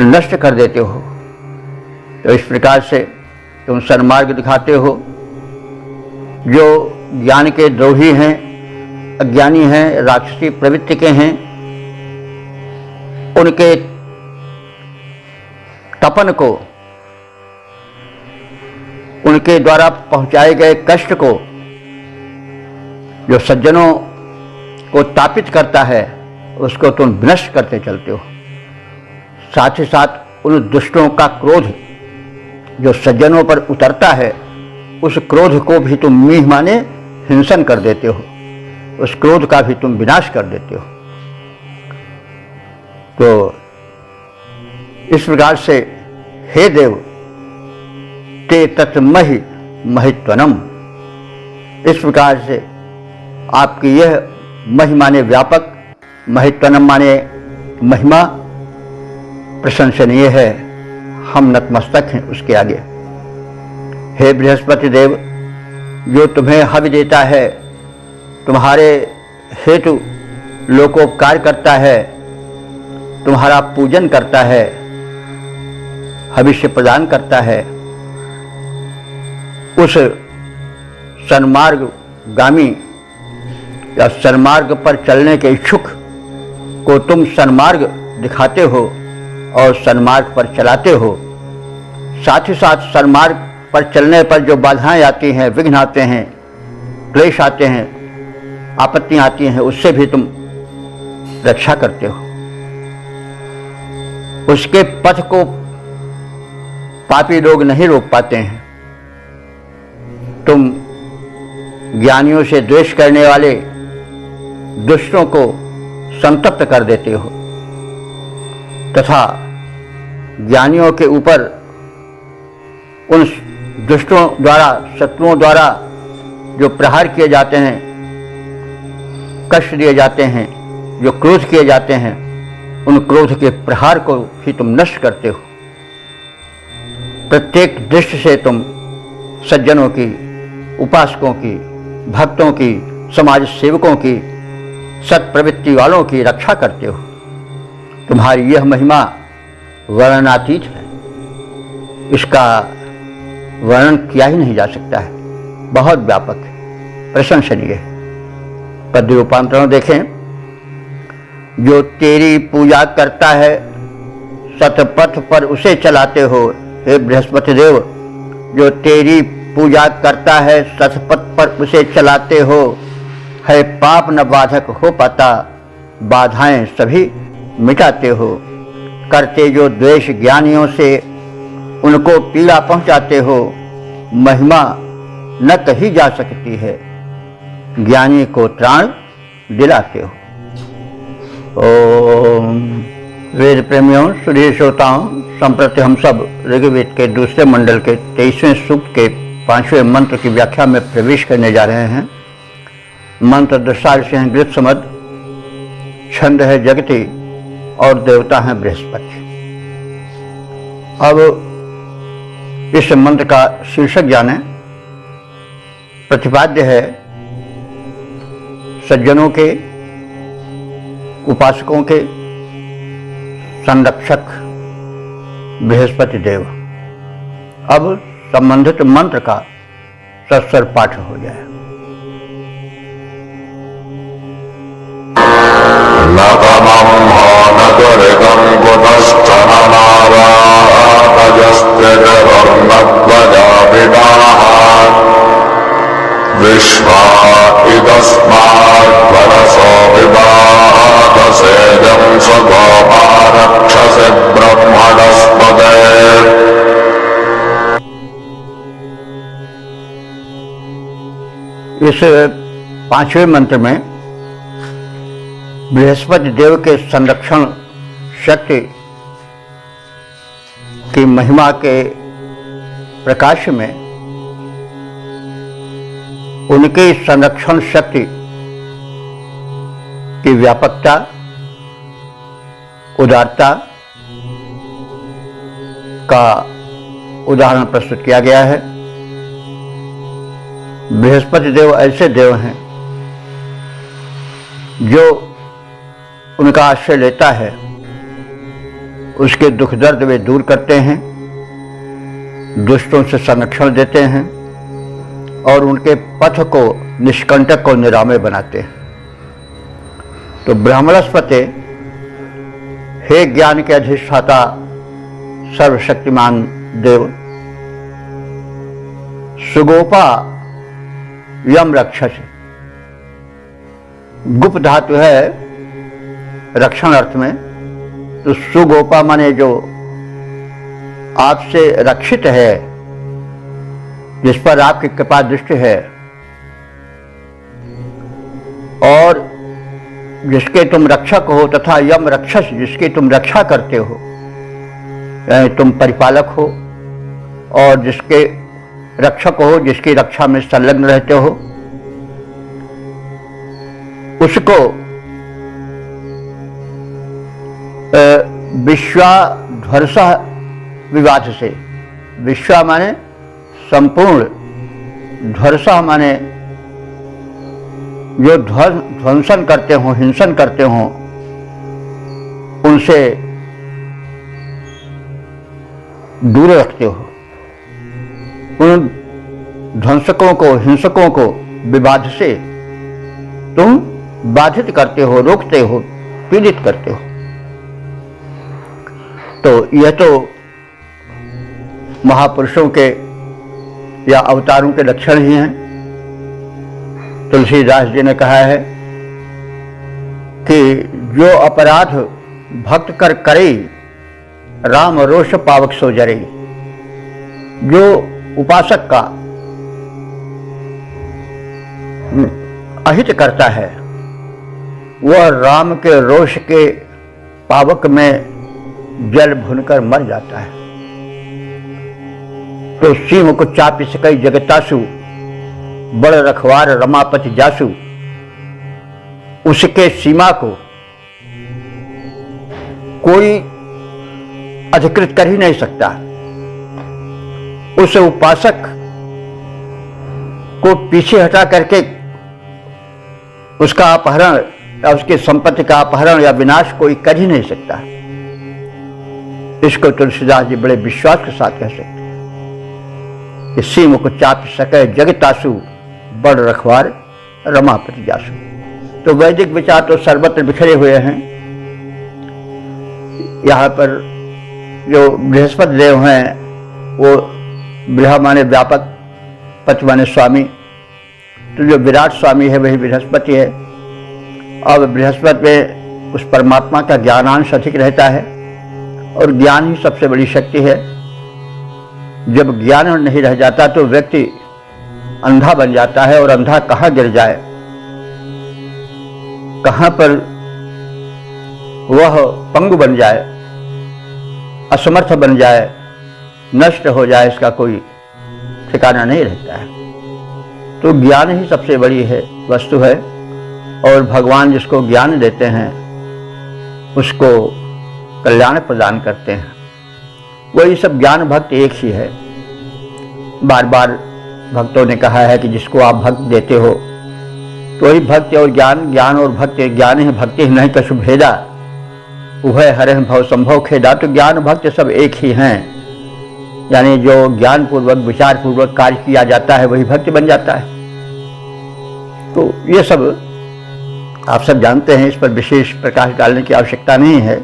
नष्ट कर देते हो। तो इस प्रकार से तुम सन्मार्ग दिखाते हो। जो ज्ञान के द्रोही हैं, अज्ञानी हैं, राक्षसी प्रवृत्ति के हैं, उनके तपन को, उनके द्वारा पहुंचाए गए कष्ट को, जो सज्जनों को तापित करता है, उसको तुम विनष्ट करते चलते हो। साथ ही साथ उन दुष्टों का क्रोध जो सज्जनों पर उतरता है, उस क्रोध को भी तुम मीह माने हिंसन कर देते हो, उस क्रोध का भी तुम विनाश कर देते हो। तो इस प्रकार से हे देव, ते तत्महि महित्वनम, इस प्रकार से आपकी यह महि माने व्यापक, महित्वनम माने महिमा प्रशंसनीय है। हम नतमस्तक हैं उसके आगे। हे बृहस्पति देव, जो तुम्हें हवि देता है, तुम्हारे हेतु लोकोपकार करता है, तुम्हारा पूजन करता है, हविष्य प्रदान करता है, उस सन्मार्ग गामी या सन्मार्ग पर चलने के इच्छुक को तुम सन्मार्ग दिखाते हो और सन्मार्ग पर चलाते हो। साथ ही साथ सन्मार्ग पर चलने पर जो बाधाएं आती हैं, विघ्न आते हैं, क्लेश आते हैं, आपत्तियां आती हैं, उससे भी तुम रक्षा करते हो। उसके पथ को पापी लोग नहीं रोक पाते हैं। तुम ज्ञानियों से द्वेष करने वाले दुष्टों को संतप्त कर देते हो तथा ज्ञानियों के ऊपर उन दुष्टों द्वारा, शत्रुओं द्वारा जो प्रहार किए जाते हैं, कष्ट दिए जाते हैं, जो क्रोध किए जाते हैं, उन क्रोध के प्रहार को भी तुम नष्ट करते हो। प्रत्येक दृष्टि से तुम सज्जनों की, उपासकों की, भक्तों की, समाज सेवकों की, सत प्रवृत्ति वालों की रक्षा करते हो। तुम्हारी यह महिमा वर्णनातीत है, इसका वर्णन किया ही नहीं जा सकता है, बहुत व्यापक है, प्रशंसनीय है। पद रूपांतरण देखें। जो तेरी पूजा करता है, सतपथ पर उसे चलाते हो। हे बृहस्पति देव, जो तेरी पूजा करता है, सतपथ पर उसे चलाते हो। है पाप न बाधक हो पाता, बाधाएं सभी मिटाते हो। करते जो द्वेष ज्ञानियों से, उनको पीड़ा पहुंचाते हो। महिमा न कही जा सकती है, ज्ञानी को त्राण दिलाते हो। ओम वेद प्रेमियों, सुधीर श्रोताओं, संप्रति हम सब ऋग्वेद के दूसरे मंडल के 23वें सूक्त के 5वें मंत्र की व्याख्या में प्रवेश करने जा रहे हैं। मंत्र दृष्टार से हैं गृत समद, छंद है जगति और देवता हैं बृहस्पति। अब इस मंत्र का शीर्षक जाने। प्रतिपाद्य है सज्जनों के, उपासकों के संरक्षक बृहस्पति देव। अब संबंधित मंत्र का सस्वर पाठ हो जाए। विश्वा इदस्मात् वरसो विवादसेजं स्वगोपारक्षसे ब्रह्मणस्पते। इस 5वें मंत्र में बृहस्पति देव के संरक्षण शक्ति की महिमा के प्रकाश में उनकी संरक्षण शक्ति की व्यापकता, उदारता का उदाहरण प्रस्तुत किया गया है। बृहस्पति देव ऐसे देव हैं जो उनका आश्रय लेता है उसके दुख दर्द वे दूर करते हैं, दुष्टों से संरक्षण देते हैं और उनके पथ को निष्कंटक और निरामय बनाते हैं। तो ब्राह्मणस्पते, हे ज्ञान के अधिष्ठाता सर्वशक्तिमान देव, सुगोपा यम रक्षस। गुप धातु है रक्षण अर्थ में, तो सुगोपा माने जो आपसे रक्षित है, जिस पर आपकी कृपा दृष्टि है और जिसके तुम रक्षक हो, तथा यम रक्षस, जिसकी तुम रक्षा करते हो, यानी तुम परिपालक हो और जिसके रक्षक हो, जिसकी रक्षा में संलग्न रहते हो, उसको विश्वाध्वर्ष विवाद से, विश्वा माने संपूर्ण, ध्वर्ष माने जो ध्वंसन करते हो, हिंसन करते हो, उनसे दूर रखते हो, उन ध्वंसकों को, हिंसकों को विवाद से तुम बाधित करते हो, रोकते हो, पीड़ित करते हो। तो यह तो महापुरुषों के या अवतारों के लक्षण ही हैं। तुलसीदास जी ने कहा है कि जो अपराध भक्त कर करे, राम रोष पावक सो जरे। जो उपासक का अहित करता है वह राम के रोष के पावक में जल भुनकर मर जाता है। तो सिंह को चापी सकई जगतासु, बड़ रखवार रमापति जासु। उसके सीमा को कोई अधिकृत कर ही नहीं सकता। उस उपासक को पीछे हटा करके उसका अपहरण या उसकी संपत्ति का अपहरण या विनाश कोई कर ही नहीं सकता। इसको तुलसीदास जी बड़े विश्वास के साथ कह सकते हैं कि सीम को चाप सके जगतासु, बड़ रखवार रमापति जासु। तो वैदिक विचार तो सर्वत्र बिखरे हुए हैं। यहाँ पर जो बृहस्पति देव हैं वो बृह माने व्यापक, पच माने स्वामी, तो जो विराट स्वामी है वही बृहस्पति है। अब बृहस्पति में उस परमात्मा का ज्ञानांश अधिक रहता है और ज्ञान ही सबसे बड़ी शक्ति है। जब ज्ञान नहीं रह जाता तो व्यक्ति अंधा बन जाता है, और अंधा कहाँ गिर जाए, कहाँ पर वह पंगु बन जाए, असमर्थ बन जाए, नष्ट हो जाए, इसका कोई ठिकाना नहीं रहता है। तो ज्ञान ही सबसे बड़ी है वस्तु है, और भगवान जिसको ज्ञान देते हैं उसको कल्याण प्रदान करते हैं। वही सब ज्ञान भक्त एक ही है। बार बार भक्तों ने कहा है कि जिसको आप भक्त देते हो तो वही भक्ति और ज्ञान, ज्ञान और भक्ति, ज्ञान ही भक्ति ही नहीं कछु भेदा, उभय हरहि भव संभव खेदा। तो ज्ञान भक्त सब एक ही हैं, यानी जो ज्ञान पूर्वक विचार पूर्वक कार्य किया जाता है वही भक्ति बन जाता है। तो ये सब आप सब जानते हैं, इस पर विशेष प्रकाश डालने की आवश्यकता नहीं है।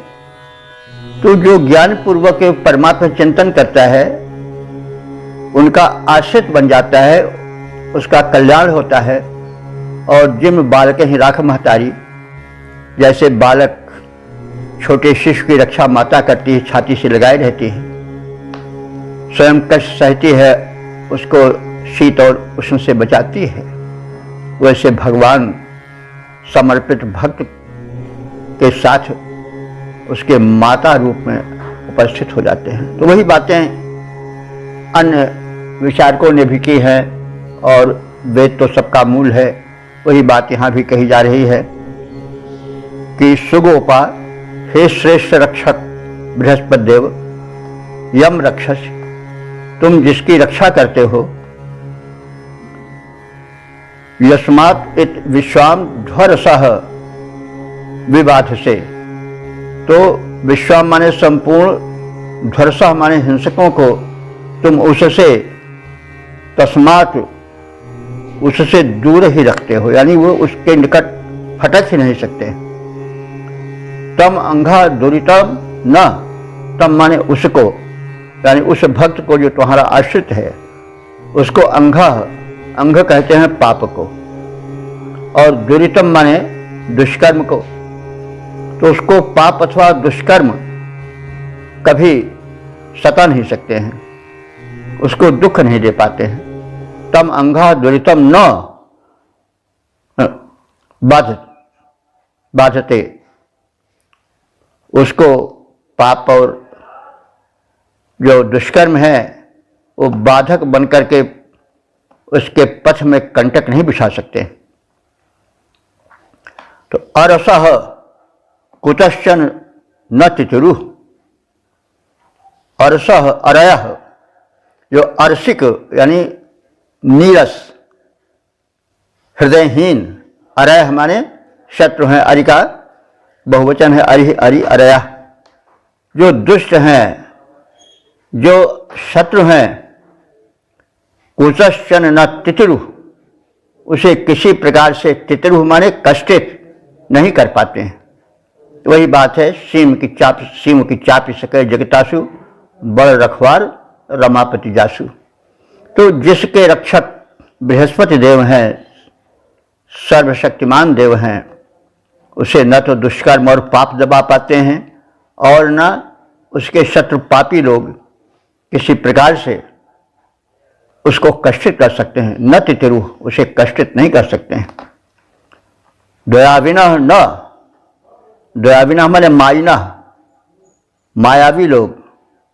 तो जो ज्ञान पूर्वक परमात्मा चिंतन करता है उनका आश्रित बन जाता है, उसका कल्याण होता है। और जिम बालक ही राख महतारी, जैसे बालक छोटे शिशु की रक्षा माता करती है, छाती से लगाए रहती है, स्वयं कष्ट सहती है, उसको शीत और उष्ण से बचाती है, वैसे भगवान समर्पित भक्त के साथ उसके माता रूप में उपस्थित हो जाते हैं। तो वही बातें अन्य विचारकों ने भी की हैं और वेद तो सबका मूल है। वही बात यहाँ भी कही जा रही है कि सुगोपा, हे श्रेष्ठ रक्षक बृहस्पति देव, यम रक्षस, तुम जिसकी रक्षा करते हो, यस्मात् इत विश्वाम ध्वरसः विबाध से, तो विश्वाम माने संपूर्ण, ध्वरसः माने हिंसकों को तुम उससे, तस्मात् उससे दूर ही रखते हो, यानी वो उसके निकट फटक ही नहीं सकते। तम अंघा दुरितम न, तम माने उसको, यानी उस भक्त को जो तुम्हारा आश्रित है उसको अंघा, अंघ कहते हैं पाप को, और दुरितम माने दुष्कर्म को, तो उसको पाप अथवा दुष्कर्म कभी सता नहीं सकते हैं, उसको दुख नहीं दे पाते हैं। तम अंघा दुरितम न बाधते, उसको पाप और जो दुष्कर्म है वो बाधक बनकर के उसके पथ में कंटक नहीं बिछा सकते। तो अरसः कुतश्चन न तितुरुः, अरसः अरयः, जो अरसिक यानी नीरस, हृदयहीन, अरय हमारे शत्रु हैं, अरि का बहुवचन है अरि, अरि अरया, जो दुष्ट हैं, जो शत्रु हैं, कुतश्चन न तितुरु, उसे किसी प्रकार से तितरु माने कष्टित नहीं कर पाते हैं। वही बात है, सीम की चापी सके जगतासु, बड़ रखवार रमापति जासु। तो जिसके रक्षक बृहस्पति देव हैं, सर्वशक्तिमान देव हैं, उसे न तो दुष्कर्म और पाप दबा पाते हैं और न उसके शत्रु पापी लोग किसी प्रकार से उसको कष्टित कर सकते हैं। न तितिरु, उसे कष्टित नहीं कर सकते हैं। दयाविनः न, दयाविनः माने मायिनः, मायावी लोग,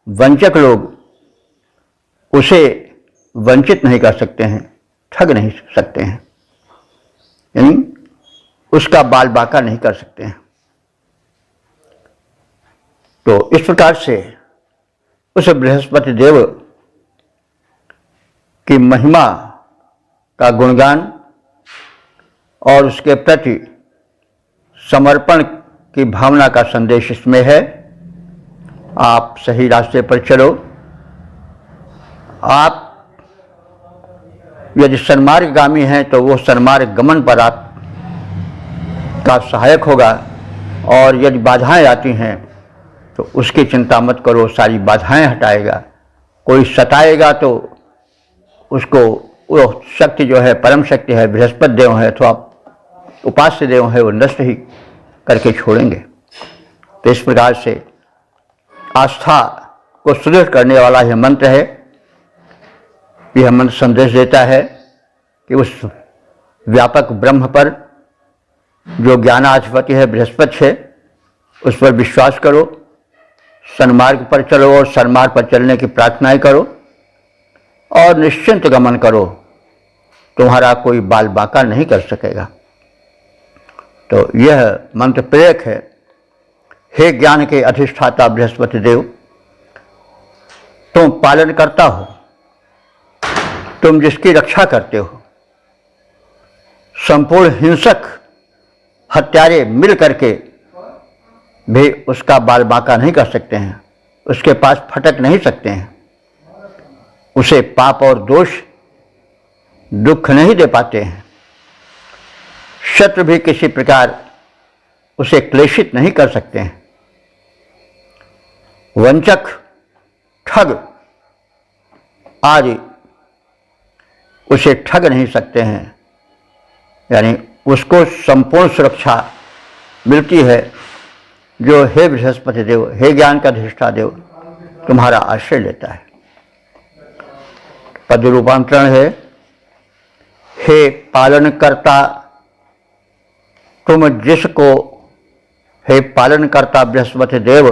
वंचक लोग उसे वंचित नहीं कर सकते हैं, ठग नहीं सकते हैं, यानी उसका बाल बाका नहीं कर सकते हैं। तो इस प्रकार से उस बृहस्पति देव की महिमा का गुणगान और उसके प्रति समर्पण की भावना का संदेश इसमें है। आप सही रास्ते पर चलो। आप यदि सन्मार्गगामी हैं तो वो सन्मार्ग गमन पर आप का सहायक होगा, और यदि बाधाएं आती हैं तो उसकी चिंता मत करो, सारी बाधाएं हटाएगा। कोई सताएगा तो उसको वो शक्ति जो है, परम शक्ति है, बृहस्पति देव है, तो आप उपास्य देव है, वो नष्ट ही करके छोड़ेंगे। तो इस प्रकार से आस्था को सुदृढ़ करने वाला यह मंत्र है। यह मंत्र संदेश देता है कि उस व्यापक ब्रह्म पर जो ज्ञानाधिपति है, बृहस्पति है, उस पर विश्वास करो, सन्मार्ग पर चलो और सन्मार्ग पर चलने की प्रार्थनाएं करो और निश्चिंत गमन करो। तुम्हारा कोई बाल बाका नहीं कर सकेगा। तो यह मंत्र प्रेरक है। हे ज्ञान के अधिष्ठाता बृहस्पति देव, तुम पालन करता हो, तुम जिसकी रक्षा करते हो, संपूर्ण हिंसक हत्यारे मिल करके भी उसका बाल बाका नहीं कर सकते हैं, उसके पास फटक नहीं सकते हैं, उसे पाप और दोष दुख नहीं दे पाते हैं। शत्रु भी किसी प्रकार उसे क्लेशित नहीं कर सकते हैं। वंचक, ठग आदि उसे ठग नहीं सकते हैं, यानी उसको संपूर्ण सुरक्षा मिलती है जो हे बृहस्पति देव, हे ज्ञान का अधिष्ठा देव, तुम्हारा आश्रय लेता है। पद रूपांतरण है, हे पालनकर्ता तुम जिसको, हे पालनकर्ता बृहस्पति देव,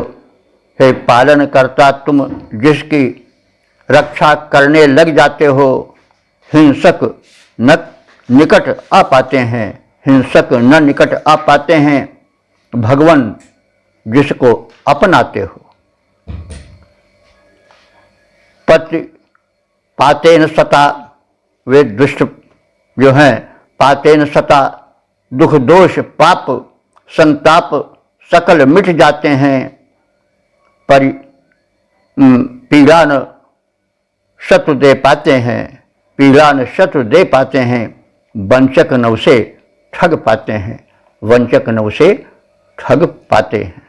हे पालनकर्ता तुम जिसकी रक्षा करने लग जाते हो, हिंसक न निकट आ पाते हैं, हिंसक न निकट आ पाते हैं, भगवान जिसको अपनाते हो। पति पातेन सता, वे दुष्ट जो हैं, पातेन सता दुख दोष पाप संताप सकल मिट जाते हैं, पीड़ा न शत्रु दे पाते हैं, पीड़ा न शत्रु दे पाते हैं, वंचक नव से ठग पाते हैं, वंचक नव से ठग पाते हैं।